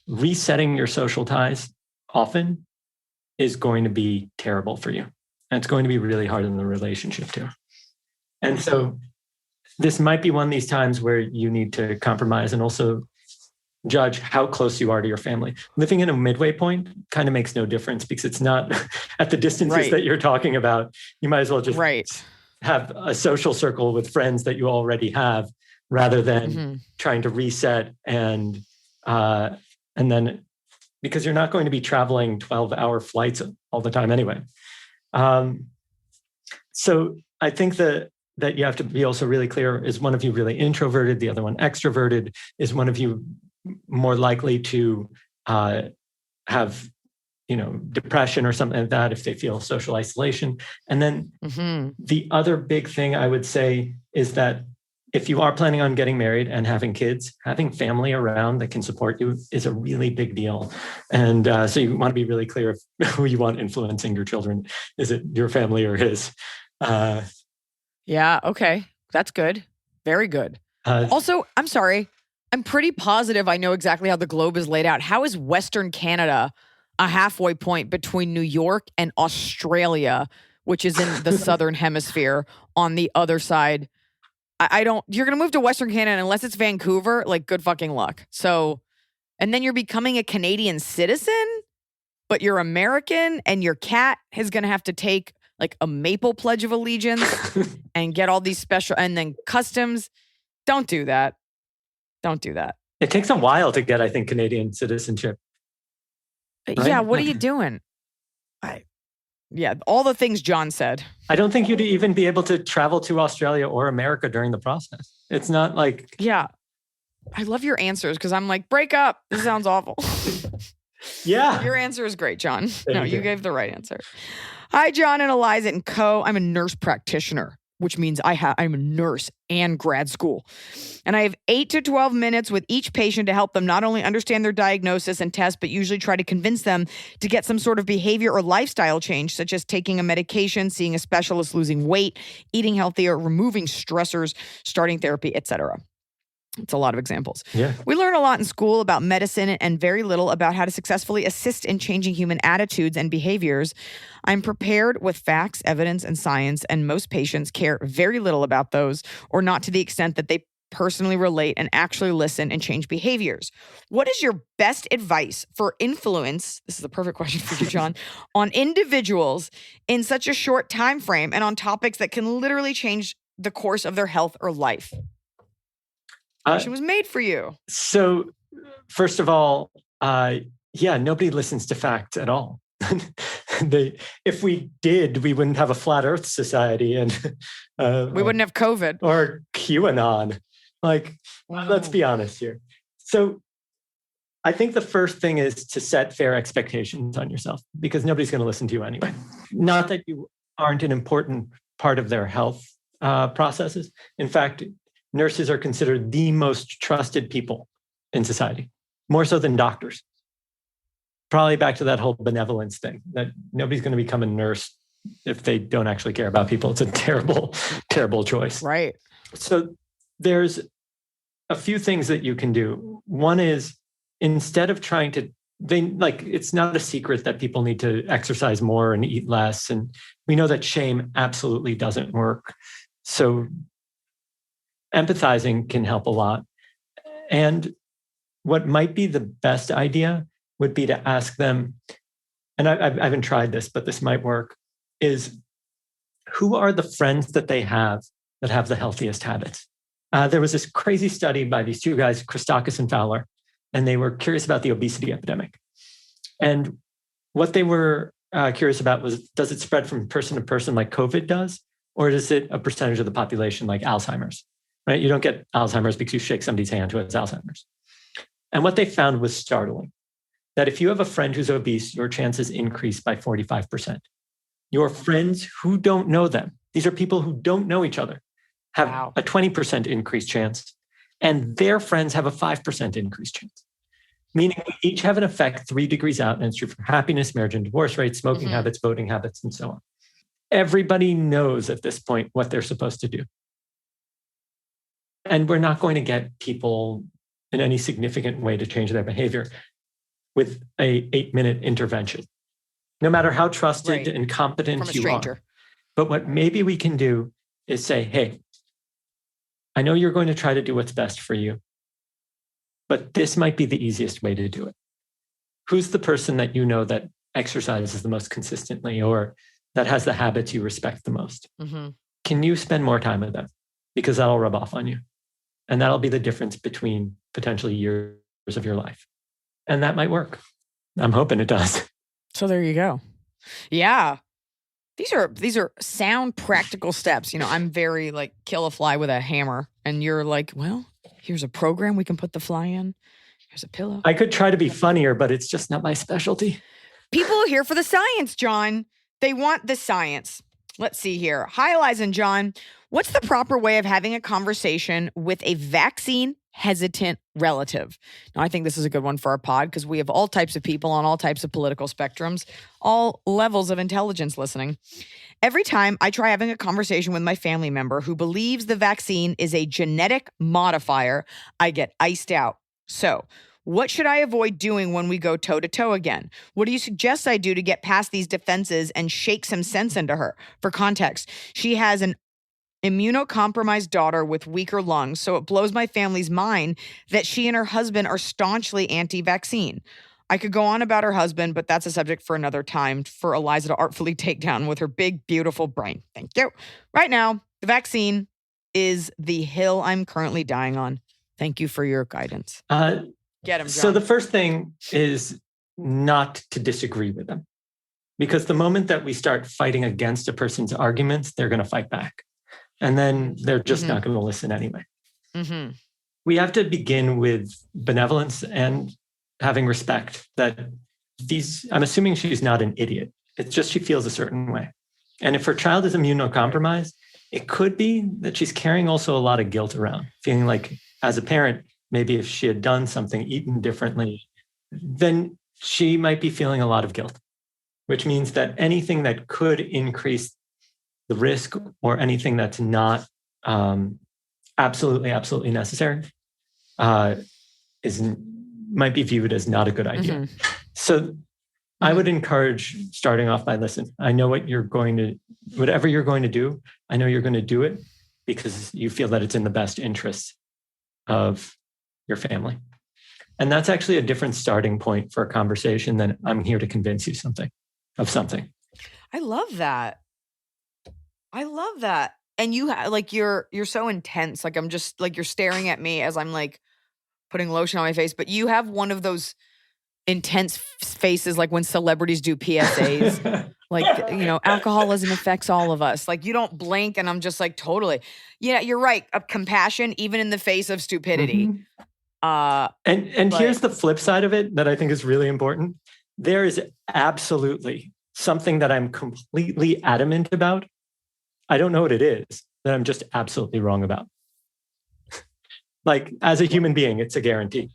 resetting your social ties often is going to be terrible for you. And it's going to be really hard in the relationship too. And so this might be one of these times where you need to compromise and also judge how close you are to your family. Living in a midway point kind of makes no difference because it's not at the distances that you're talking about. You might as well just have a social circle with friends that you already have rather than trying to reset and then because you're not going to be traveling 12-hour flights all the time anyway. So I think that you have to be also really clear, is one of you really introverted, the other one extroverted? Is one of you more likely to have, depression or something like that if they feel social isolation? And then the other big thing I would say is that if you are planning on getting married and having kids, having family around that can support you is a really big deal. And so you want to be really clear of who you want influencing your children. Is it your family or his? Yeah. Okay. That's good. Very good. Also, I'm sorry. I'm pretty positive I know exactly how the globe is laid out. How is Western Canada a halfway point between New York and Australia, which is in the Southern Hemisphere on the other side? You're going to move to Western Canada unless it's Vancouver, like good fucking luck. So, and then you're becoming a Canadian citizen, but you're American and your cat is going to have to take like a Maple Pledge of Allegiance and get all these special, and then customs. Don't do that. Don't do that. It takes a while to get, I think, Canadian citizenship. Right? Yeah, what are you doing? All the things Jon said. I don't think you'd even be able to travel to Australia or America during the process. It's not like... Yeah. I love your answers because I'm like, break up. This sounds awful. Yeah. Your answer is great, Jon. You gave the right answer. Hi, Jon and Iliza and co. I'm a nurse practitioner, which means I'm a nurse and grad school. And I have 8 to 12 minutes with each patient to help them not only understand their diagnosis and test, but usually try to convince them to get some sort of behavior or lifestyle change, such as taking a medication, seeing a specialist, losing weight, eating healthier, removing stressors, starting therapy, etc. It's a lot of examples. Yeah. We learn a lot in school about medicine and very little about how to successfully assist in changing human attitudes and behaviors. I'm prepared with facts, evidence, and science, and most patients care very little about those, or not to the extent that they personally relate and actually listen and change behaviors. What is your best advice for influence? This is a perfect question for you, Jon, on individuals in such a short time frame and on topics that can literally change the course of their health or life? Question was made for you. So, first of all, nobody listens to facts at all. If we did, we wouldn't have a flat Earth society, and we wouldn't have COVID or QAnon. Let's be honest here. So, I think the first thing is to set fair expectations on yourself because nobody's going to listen to you anyway. Not that you aren't an important part of their health processes. In fact, nurses are considered the most trusted people in society, more so than doctors. Probably back to that whole benevolence thing, that nobody's going to become a nurse if they don't actually care about people. It's a terrible, terrible choice. Right. So there's a few things that you can do. One is, instead of trying to, it's not a secret that people need to exercise more and eat less. And we know that shame absolutely doesn't work. So empathizing can help a lot. And what might be the best idea would be to ask them, and I haven't tried this, but this might work, is who are the friends that they have that have the healthiest habits? There was this crazy study by these two guys, Christakis and Fowler, and they were curious about the obesity epidemic. And what they were curious about was, does it spread from person to person like COVID does? Or is it a percentage of the population like Alzheimer's, right? You don't get Alzheimer's because you shake somebody's hand who has Alzheimer's. And what they found was startling, that if you have a friend who's obese, your chances increase by 45%. Your friends who don't know them, these are people who don't know each other, have a 20% increased chance, and their friends have a 5% increased chance. Meaning we each have an effect 3 degrees out, and it's true for happiness, marriage and divorce rates, smoking habits, voting habits, and so on. Everybody knows at this point what they're supposed to do. And we're not going to get people in any significant way to change their behavior with a 8-minute intervention, no matter how trusted and competent you are. But what maybe we can do is say, hey, I know you're going to try to do what's best for you, but this might be the easiest way to do it. Who's the person that you know that exercises the most consistently or that has the habits you respect the most? Can you spend more time with them? Because that'll rub off on you. And that'll be the difference between potentially years of your life. And that might work. I'm hoping it does. So there you go. Yeah. These are sound, practical steps. You know, I'm very like kill a fly with a hammer. And you're like, well, here's a program we can put the fly in. Here's a pillow. I could try to be funnier, but it's just not my specialty. People are here for the science, Jon. They want the science. Let's see here. Hi, Iliza and Jon. What's the proper way of having a conversation with a vaccine hesitant relative? Now, I think this is a good one for our pod because we have all types of people on all types of political spectrums, all levels of intelligence listening. Every time I try having a conversation with my family member who believes the vaccine is a genetic modifier, I get iced out. So, what should I avoid doing when we go toe-to-toe again? What do you suggest I do to get past these defenses and shake some sense into her? For context, she has an immunocompromised daughter with weaker lungs, so it blows my family's mind that she and her husband are staunchly anti-vaccine. I could go on about her husband, but that's a subject for another time for Iliza to artfully take down with her big, beautiful brain. Thank you. Right now, the vaccine is the hill I'm currently dying on. Thank you for your guidance. Get him, Jon. So the first thing is not to disagree with them. Because the moment that we start fighting against a person's arguments, they're going to fight back. And then they're just not going to listen anyway. We have to begin with benevolence and having respect that I'm assuming she's not an idiot. It's just she feels a certain way. And if her child is immunocompromised, it could be that she's carrying also a lot of guilt around, feeling like as a parent, maybe if she had done something, eaten differently, then she might be feeling a lot of guilt, which means that anything that could increase the risk or anything that's not absolutely necessary might be viewed as not a good idea. So I would encourage starting off by listen. I know whatever you're going to do, I know you're going to do it because you feel that it's in the best interest of your family. And that's actually a different starting point for a conversation than I'm here to convince you of something. I love that. And you you're so intense. Like I'm just like you're staring at me as I'm like putting lotion on my face, but you have one of those intense faces like when celebrities do PSAs. Like, you know, alcoholism affects all of us. Like you don't blink and I'm just like totally. Yeah, you're right. Compassion even in the face of stupidity. And here's the flip side of it that I think is really important. There is absolutely something that I'm completely adamant about. I don't know what it is, that I'm just absolutely wrong about. Like, as a human being, it's a guarantee.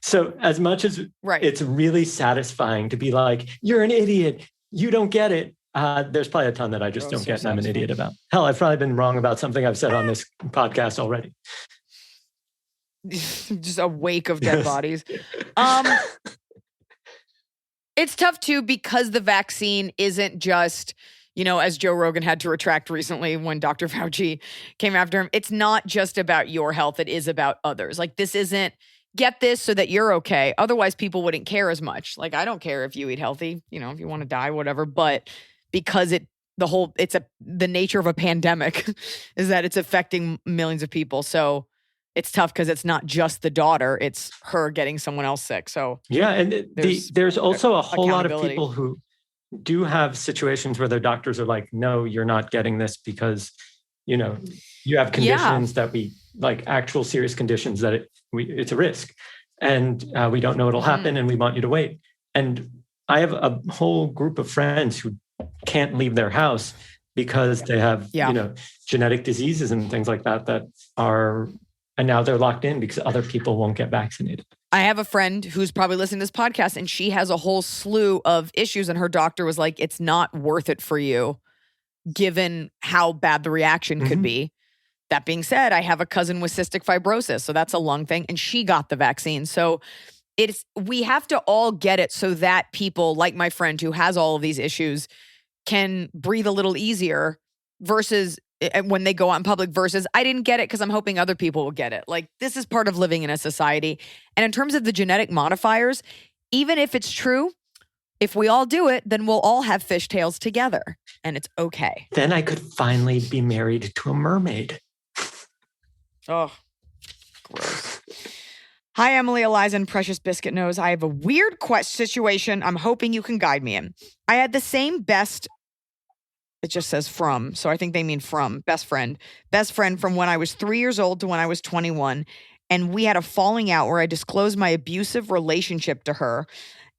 So as much as it's really satisfying to be like, you're an idiot, you don't get it. There's probably a ton that I just don't get and I'm an idiot about. Hell, I've probably been wrong about something I've said on this podcast already. Just a wake of dead bodies. It's tough too because the vaccine isn't just, as Joe Rogan had to retract recently when Dr. Fauci came after him. It's not just about your health. It is about others. Like, this isn't get this so that you're okay. Otherwise, people wouldn't care as much. Like, I don't care if you eat healthy, if you want to die, whatever. But because the nature of a pandemic is that it's affecting millions of people. So it's tough because it's not just the daughter, it's her getting someone else sick. So yeah, and there's also a whole lot of people who do have situations where their doctors are like, no, you're not getting this because, you have conditions that we like, actual serious conditions that it's a risk. And we don't know what'll happen and we want you to wait. And I have a whole group of friends who can't leave their house because they have, genetic diseases and things like that are, and now they're locked in because other people won't get vaccinated. I have a friend who's probably listening to this podcast and she has a whole slew of issues and her doctor was like, it's not worth it for you given how bad the reaction could be. That being said, I have a cousin with cystic fibrosis, so that's a lung thing, and she got the vaccine. So we have to all get it so that people like my friend who has all of these issues can breathe a little easier versus when they go out in public versus I didn't get it because I'm hoping other people will get it. Like, this is part of living in a society. And in terms of the genetic modifiers, even if it's true, if we all do it, then we'll all have fishtails together and it's okay. Then I could finally be married to a mermaid. Oh, gross. Hi, Emily, Iliza, and Precious Biscuit Nose. I have a weird situation I'm hoping you can guide me in. I had the same it just says from, so I think they mean best friend from when I was 3 years old to when I was 21. And we had a falling out where I disclosed my abusive relationship to her.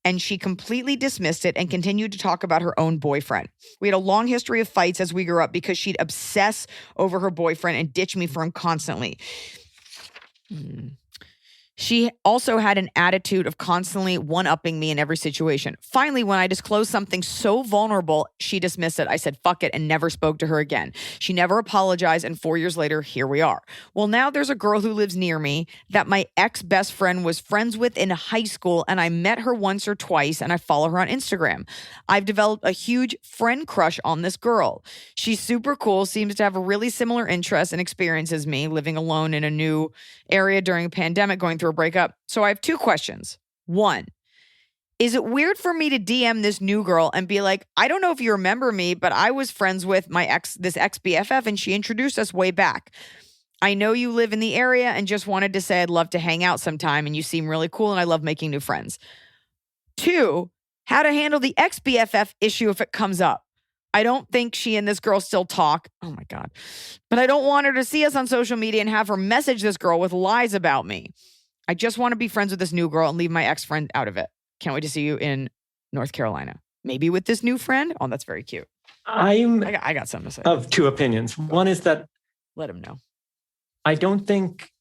And she completely dismissed it and continued to talk about her own boyfriend. We had a long history of fights as we grew up because she'd obsess over her boyfriend and ditch me for him constantly. She also had an attitude of constantly one-upping me in every situation. Finally, when I disclosed something so vulnerable, she dismissed it. I said, fuck it, and never spoke to her again. She never apologized, and 4 years later, here we are. Well, now there's a girl who lives near me that my ex-best friend was friends with in high school, and I met her once or twice, and I follow her on Instagram. I've developed a huge friend crush on this girl. She's super cool, seems to have a really similar interests and experience as me, living alone in a new area during a pandemic, going through a breakup. So I have two questions. One, is it weird for me to DM this new girl and be like, I don't know if you remember me, but I was friends with this ex-BFF and she introduced us way back. I know you live in the area and just wanted to say I'd love to hang out sometime and you seem really cool and I love making new friends. Two, how to handle the ex-BFF issue if it comes up. I don't think she and this girl still talk. Oh my God. But I don't want her to see us on social media and have her message this girl with lies about me. I just want to be friends with this new girl and leave my ex-friend out of it. Can't wait to see you in North Carolina. Maybe with this new friend. Oh, that's very cute. I got something to say. Of two opinions. One is that let him know. I don't think,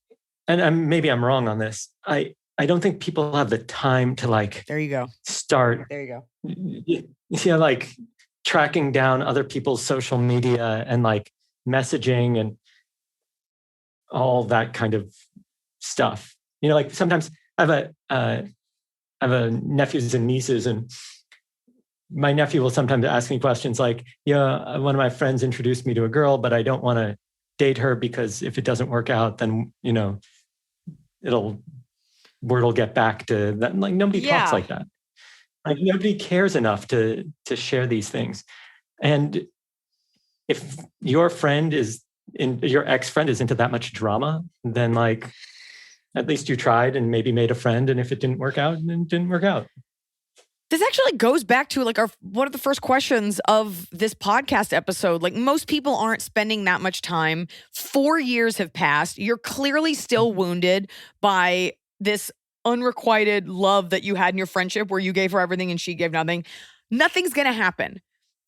and maybe I'm wrong on this. I don't think people have the time to there you go. Start. There you go. Yeah, tracking down other people's social media and messaging and all that kind of stuff. Sometimes I have nephews and nieces, and my nephew will sometimes ask me questions like, yeah, one of my friends introduced me to a girl, but I don't want to date her because if it doesn't work out, then, word will get back to that. Nobody talks like that. Nobody cares enough to share these things. And if your ex-friend is into that much drama, then at least you tried and maybe made a friend. And if it didn't work out, then it didn't work out. This actually goes back to one of the first questions of this podcast episode. Most people aren't spending that much time. 4 years have passed. You're clearly still wounded by this unrequited love that you had in your friendship where you gave her everything and she gave nothing, nothing's going to happen.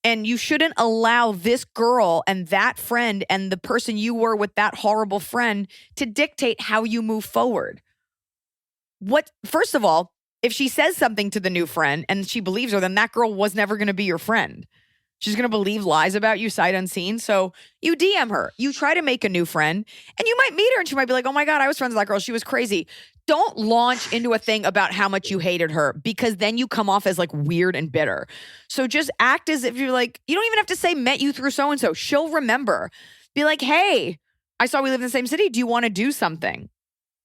And you shouldn't allow this girl and that friend and the person you were with that horrible friend to dictate how you move forward. First of all, if she says something to the new friend and she believes her, then that girl was never going to be your friend. She's going to believe lies about you sight unseen. So you DM her. You try to make a new friend and you might meet her and she might be like, oh my God, I was friends with that girl. She was crazy. Don't launch into a thing about how much you hated her because then you come off as like weird and bitter. So just act as if you're like, you don't even have to say met you through so-and-so. She'll remember. Be like, hey, I saw we live in the same city. Do you want to do something?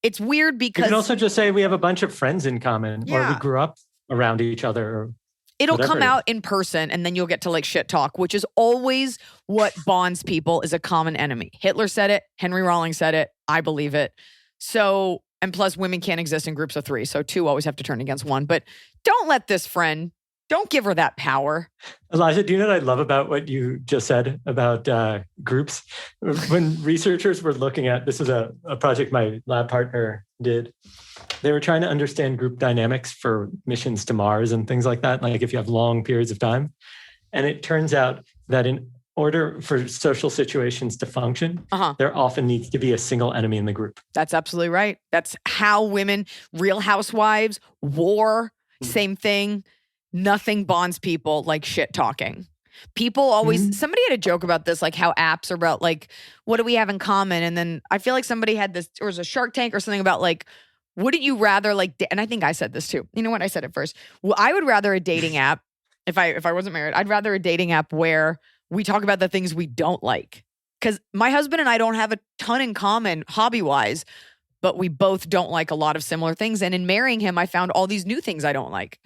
It's weird because— You can also just say we have a bunch of friends in common or we Yeah. grew up around each other. Or It'll whatever come it is. out in person and then you'll get to like shit talk, which is always what bonds people is a common enemy. Hitler said it. Henry Rawlings said it. I believe it. So, and plus women can't exist in groups of 3. So 2 always have to turn against 1. But don't let this friend, don't give her that power. Iliza, do you know what I love about what you just said about groups? When researchers were looking at, this is a project my lab partner did, they were trying to understand group dynamics for missions to Mars and things like that, like if you have long periods of time. And it turns out that in order for social situations to function, there often needs to be a single enemy in the group. That's absolutely right. That's how women, Real Housewives, war, same thing. Nothing bonds people like shit talking. People always, somebody had a joke about this, like how apps are about like, what do we have in common? And then I feel like somebody had this, or it was a Shark Tank or something about like, wouldn't you rather like, and I think I said this too. You know what? I said it first. Well, I would rather a dating app, if I wasn't married, I'd rather a dating app where we talk about the things we don't like. Because my husband and I don't have a ton in common hobby-wise, but we both don't like a lot of similar things. And in marrying him, I found all these new things I don't like.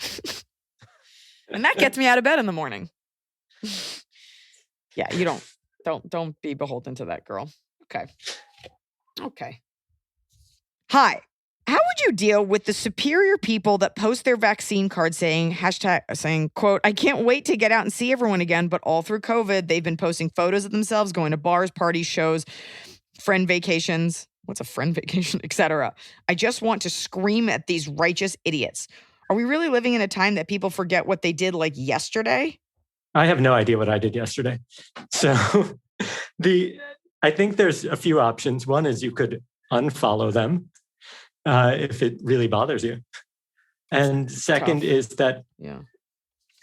And that gets me out of bed in the morning. Yeah, you don't be beholden to that girl. Okay. Hi. How would you deal with the superior people that post their vaccine card saying, quote, I can't wait to get out and see everyone again, but all through COVID, they've been posting photos of themselves, going to bars, parties, shows, friend vacations. What's a friend vacation, etc. I just want to scream at these righteous idiots. Are we really living in a time that people forget what they did like yesterday? I have no idea what I did yesterday. So I think there's a few options. One is you could unfollow them if it really bothers you. And second is that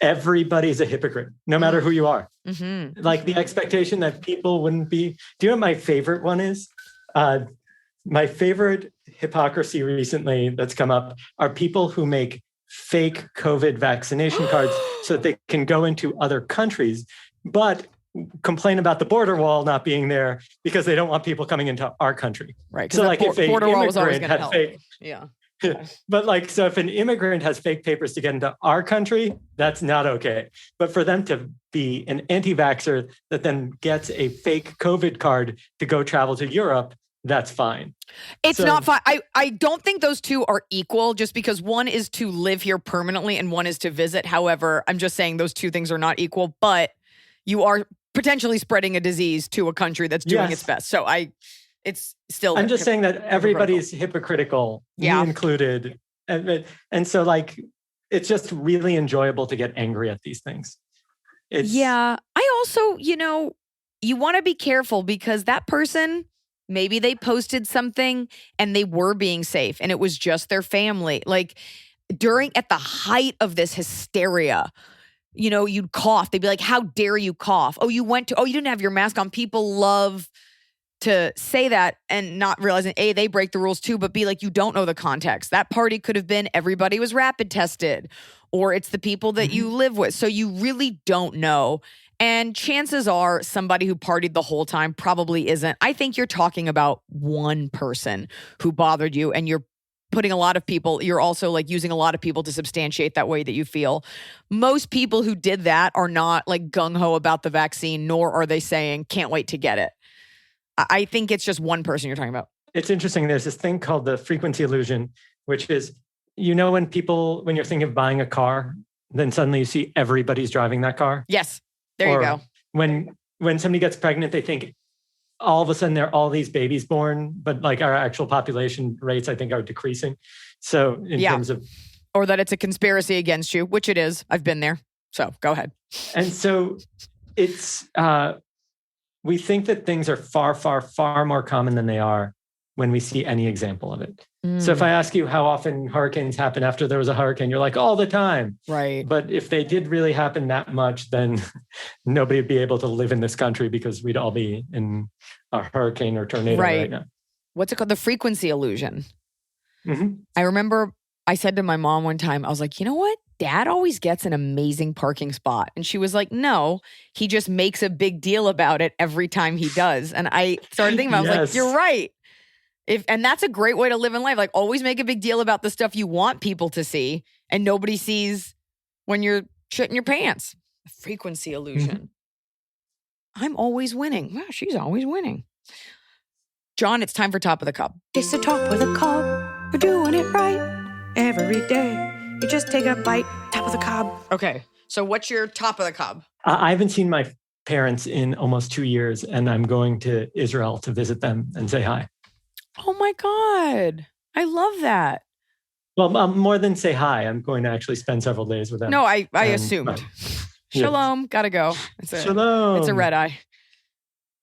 everybody's a hypocrite, no matter who you are. Mm-hmm. Like the expectation that people wouldn't be. Do you know what my favorite one is? My favorite hypocrisy recently that's come up are people who make fake COVID vaccination cards so that they can go into other countries, but complain about the border wall not being there because they don't want people coming into our country. Right. So like if an border wall was always immigrant going to had help. fake, Yeah. but like, so if an immigrant has fake papers to get into our country, that's not okay. But for them to be an anti-vaxxer that then gets a fake COVID card to go travel to Europe, that's fine. It's not fine. I don't think those two are equal just because one is to live here permanently and one is to visit. However, I'm just saying those two things are not equal, but you are potentially spreading a disease to a country that's doing its best. So it's still— I'm just saying that everybody's hypocritical, me included. And so like, it's just really enjoyable to get angry at these things. I also, you want to be careful because that person, maybe they posted something and they were being safe and it was just their family. Like at the height of this hysteria, you'd cough. They'd be like, how dare you cough? You didn't have your mask on. People love to say that and not realizing A, they break the rules too, but B, like, you don't know the context. That party could have been everybody was rapid tested or it's the people that you live with. So you really don't know. And chances are somebody who partied the whole time probably isn't. I think you're talking about one person who bothered you and you're putting a lot of people, you're also like using a lot of people to substantiate that way that you feel. Most people who did that are not like gung-ho about the vaccine, nor are they saying, can't wait to get it. I think it's just one person you're talking about. It's interesting. There's this thing called the frequency illusion, which is, when you're thinking of buying a car, then suddenly you see everybody's driving that car. Yes. There you go. When somebody gets pregnant, they think all of a sudden there are all these babies born, but like our actual population rates, I think, are decreasing. So in terms of... Or that it's a conspiracy against you, which it is. I've been there. So go ahead. And so it's, we think that things are far, far, far more common than they are when we see any example of it. So if I ask you how often hurricanes happen after there was a hurricane, you're like, all the time. Right. But if they did really happen that much, then nobody would be able to live in this country because we'd all be in a hurricane or tornado right now. What's it called? The frequency illusion. Mm-hmm. I remember I said to my mom one time, I was like, you know what? Dad always gets an amazing parking spot. And she was like, no, he just makes a big deal about it every time he does. And I started thinking about it. I was like, you're right. And that's a great way to live in life. Like, always make a big deal about the stuff you want people to see, and nobody sees when you're shitting your pants. The frequency illusion. Mm-hmm. I'm always winning. Wow, she's always winning. Jon, it's time for Top of the Cob. It's the top of the cob. We're doing it right every day. You just take a bite, top of the cob. Okay, so what's your Top of the Cob? I haven't seen my parents in almost 2 years, and I'm going to Israel to visit them and say hi. Oh my God. I love that. Well, more than say hi, I'm going to actually spend several days with them. No, I assumed. Shalom, gotta go. Shalom. It's a red eye.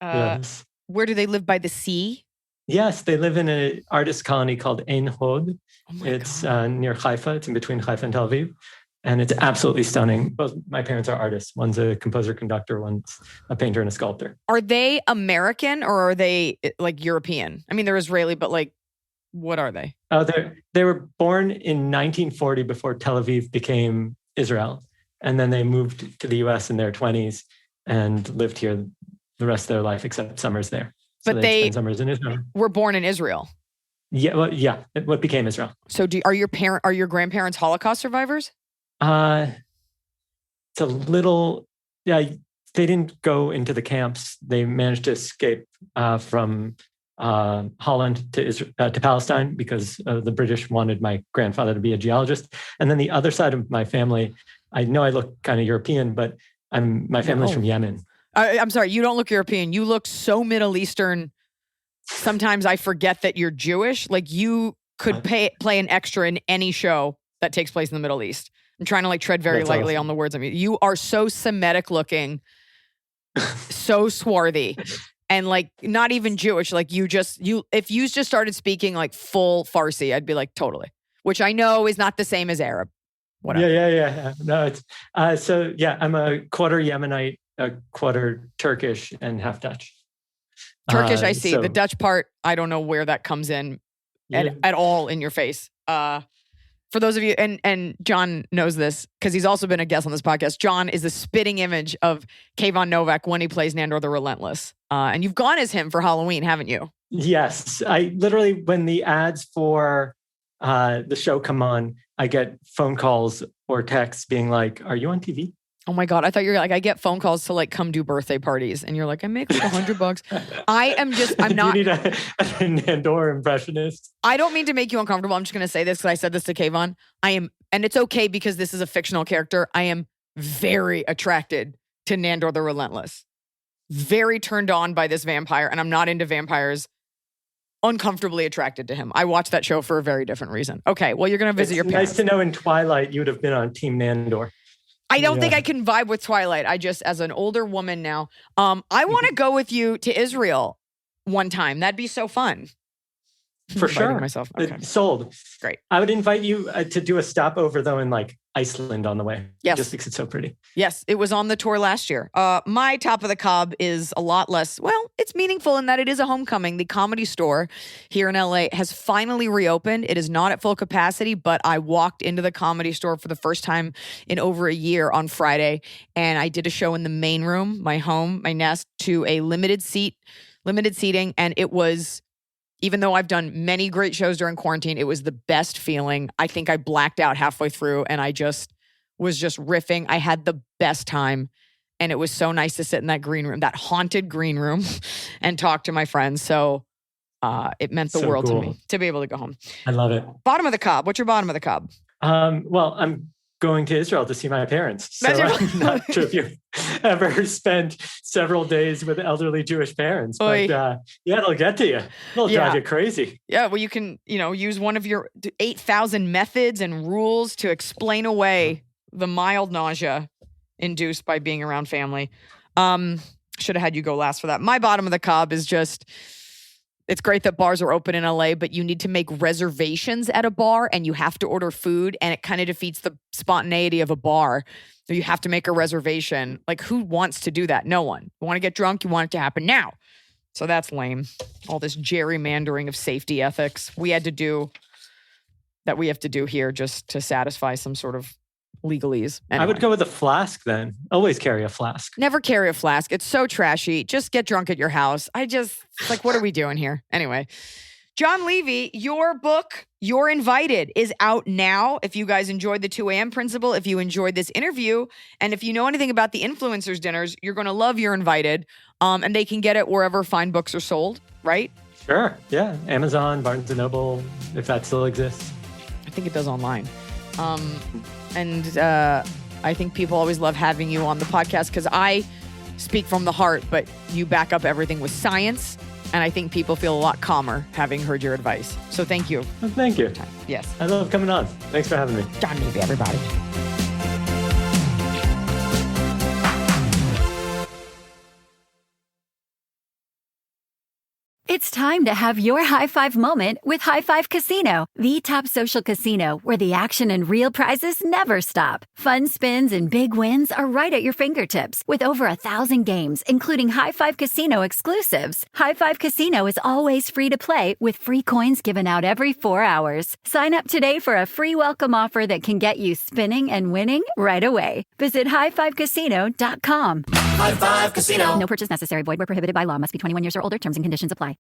Yes. Where do they live? By the sea? Yes, they live in an artist colony called Ein Hod. Oh it's near Haifa. It's in between Haifa and Tel Aviv. And it's absolutely stunning. Both my parents are artists. One's a composer-conductor, one's a painter and a sculptor. Are they American or are they like European? I mean, they're Israeli, but like, what are they? Oh, they were born in 1940 before Tel Aviv became Israel. And then they moved to the US in their 20s and lived here the rest of their life, except summers there. So but they spend summers in Israel. Were born in Israel. Yeah, well, yeah, what became Israel. So are your grandparents Holocaust survivors? It's a little, they didn't go into the camps. They managed to escape from Holland to Palestine because the British wanted my grandfather to be a geologist. And then the other side of my family, I know I look kind of European, but my family's from Yemen. I'm sorry, you don't look European. You look so Middle Eastern. Sometimes I forget that you're Jewish. Like, you could play an extra in any show that takes place in the Middle East. I'm trying to like tread very lightly on the words. I mean, you are so Semitic looking, so swarthy, and like not even Jewish. Like if you just started speaking like full Farsi, I'd be like, totally. Which I know is not the same as Arab. Whatever. Yeah. No, it's I'm a quarter Yemenite, a quarter Turkish, and half Dutch. Turkish, I see. The Dutch part, I don't know where that comes in at all in your face. For those of you, and Jon knows this because he's also been a guest on this podcast. Jon is the spitting image of Kayvon Novak when he plays Nandor the Relentless. And you've gone as him for Halloween, haven't you? Yes. I literally, when the ads for the show come on, I get phone calls or texts being like, are you on TV? Oh my God. I thought you were like, I get phone calls to like come do birthday parties. And you're like, I make like $100. I'm not. You need a Nandor impressionist. I don't mean to make you uncomfortable. I'm just going to say this because I said this to Kayvon. And it's okay because this is a fictional character. I am very attracted to Nandor the Relentless. Very turned on by this vampire. And I'm not into vampires. Uncomfortably attracted to him. I watched that show for a very different reason. Okay. Well, you're going to visit your parents. Nice to know in Twilight you would have been on Team Nandor. I don't think I can vibe with Twilight. I just, as an older woman now, I want to go with you to Israel one time. That'd be so fun. For sure. Myself. Okay. Sold. Great. I would invite you to do a stopover though in like Iceland on the way. Yes. Just because it's so pretty. Yes. It was on the tour last year. My Top of the Cob is a lot less, well, it's meaningful in that it is a homecoming. The Comedy Store here in LA has finally reopened. It is not at full capacity, but I walked into the Comedy Store for the first time in over a year on Friday. And I did a show in the main room, my home, my nest, to a limited seating. And it was, even though I've done many great shows during quarantine, it was the best feeling. I think I blacked out halfway through and I was just riffing. I had the best time. And it was so nice to sit in that green room, that haunted green room, and talk to my friends. So it meant the world to me to be able to go home. I love it. Bottom of the Cob. What's your bottom of the Cob? Well, I'm going to Israel to see my parents. So That's your- I'm not sure if you've ever spent several days with elderly Jewish parents, Oy. but it'll get to you. It'll Yeah. drive you crazy. Yeah, well, you can, use one of your 8,000 methods and rules to explain away the mild nausea induced by being around family. Should have had you go last for that. My bottom of the cob is just, it's great that bars are open in LA, but you need to make reservations at a bar and you have to order food, and it kind of defeats the spontaneity of a bar. So you have to make a reservation. Like, who wants to do that? No one. You want to get drunk, you want it to happen now. So that's lame. All this gerrymandering of safety ethics we have to do here just to satisfy some sort of legalese. Anyway. I would go with a flask then. Always carry a flask. Never carry a flask. It's so trashy. Just get drunk at your house. What are we doing here? Anyway, Jon Levy, your book, You're Invited, is out now. If you guys enjoyed the 2 a.m. principle, if you enjoyed this interview, and if you know anything about the influencers dinners, you're going to love You're Invited. And they can get it wherever fine books are sold, right? Sure. Yeah. Amazon, Barnes & Noble, if that still exists. I think it does online. And I think people always love having you on the podcast because I speak from the heart, but you back up everything with science. And I think people feel a lot calmer having heard your advice. So thank you. Well, thank you. Yes. I love coming on. Thanks for having me. Jon Levy, everybody. It's time to have your high five moment with High Five Casino, the top social casino where the action and real prizes never stop. Fun spins and big wins are right at your fingertips with over 1,000 games, including High Five Casino exclusives. High Five Casino is always free to play with free coins given out every 4 hours. Sign up today for a free welcome offer that can get you spinning and winning right away. Visit highfivecasino.com. High Five Casino. No purchase necessary. Void where prohibited by law. Must be 21 years or older. Terms and conditions apply.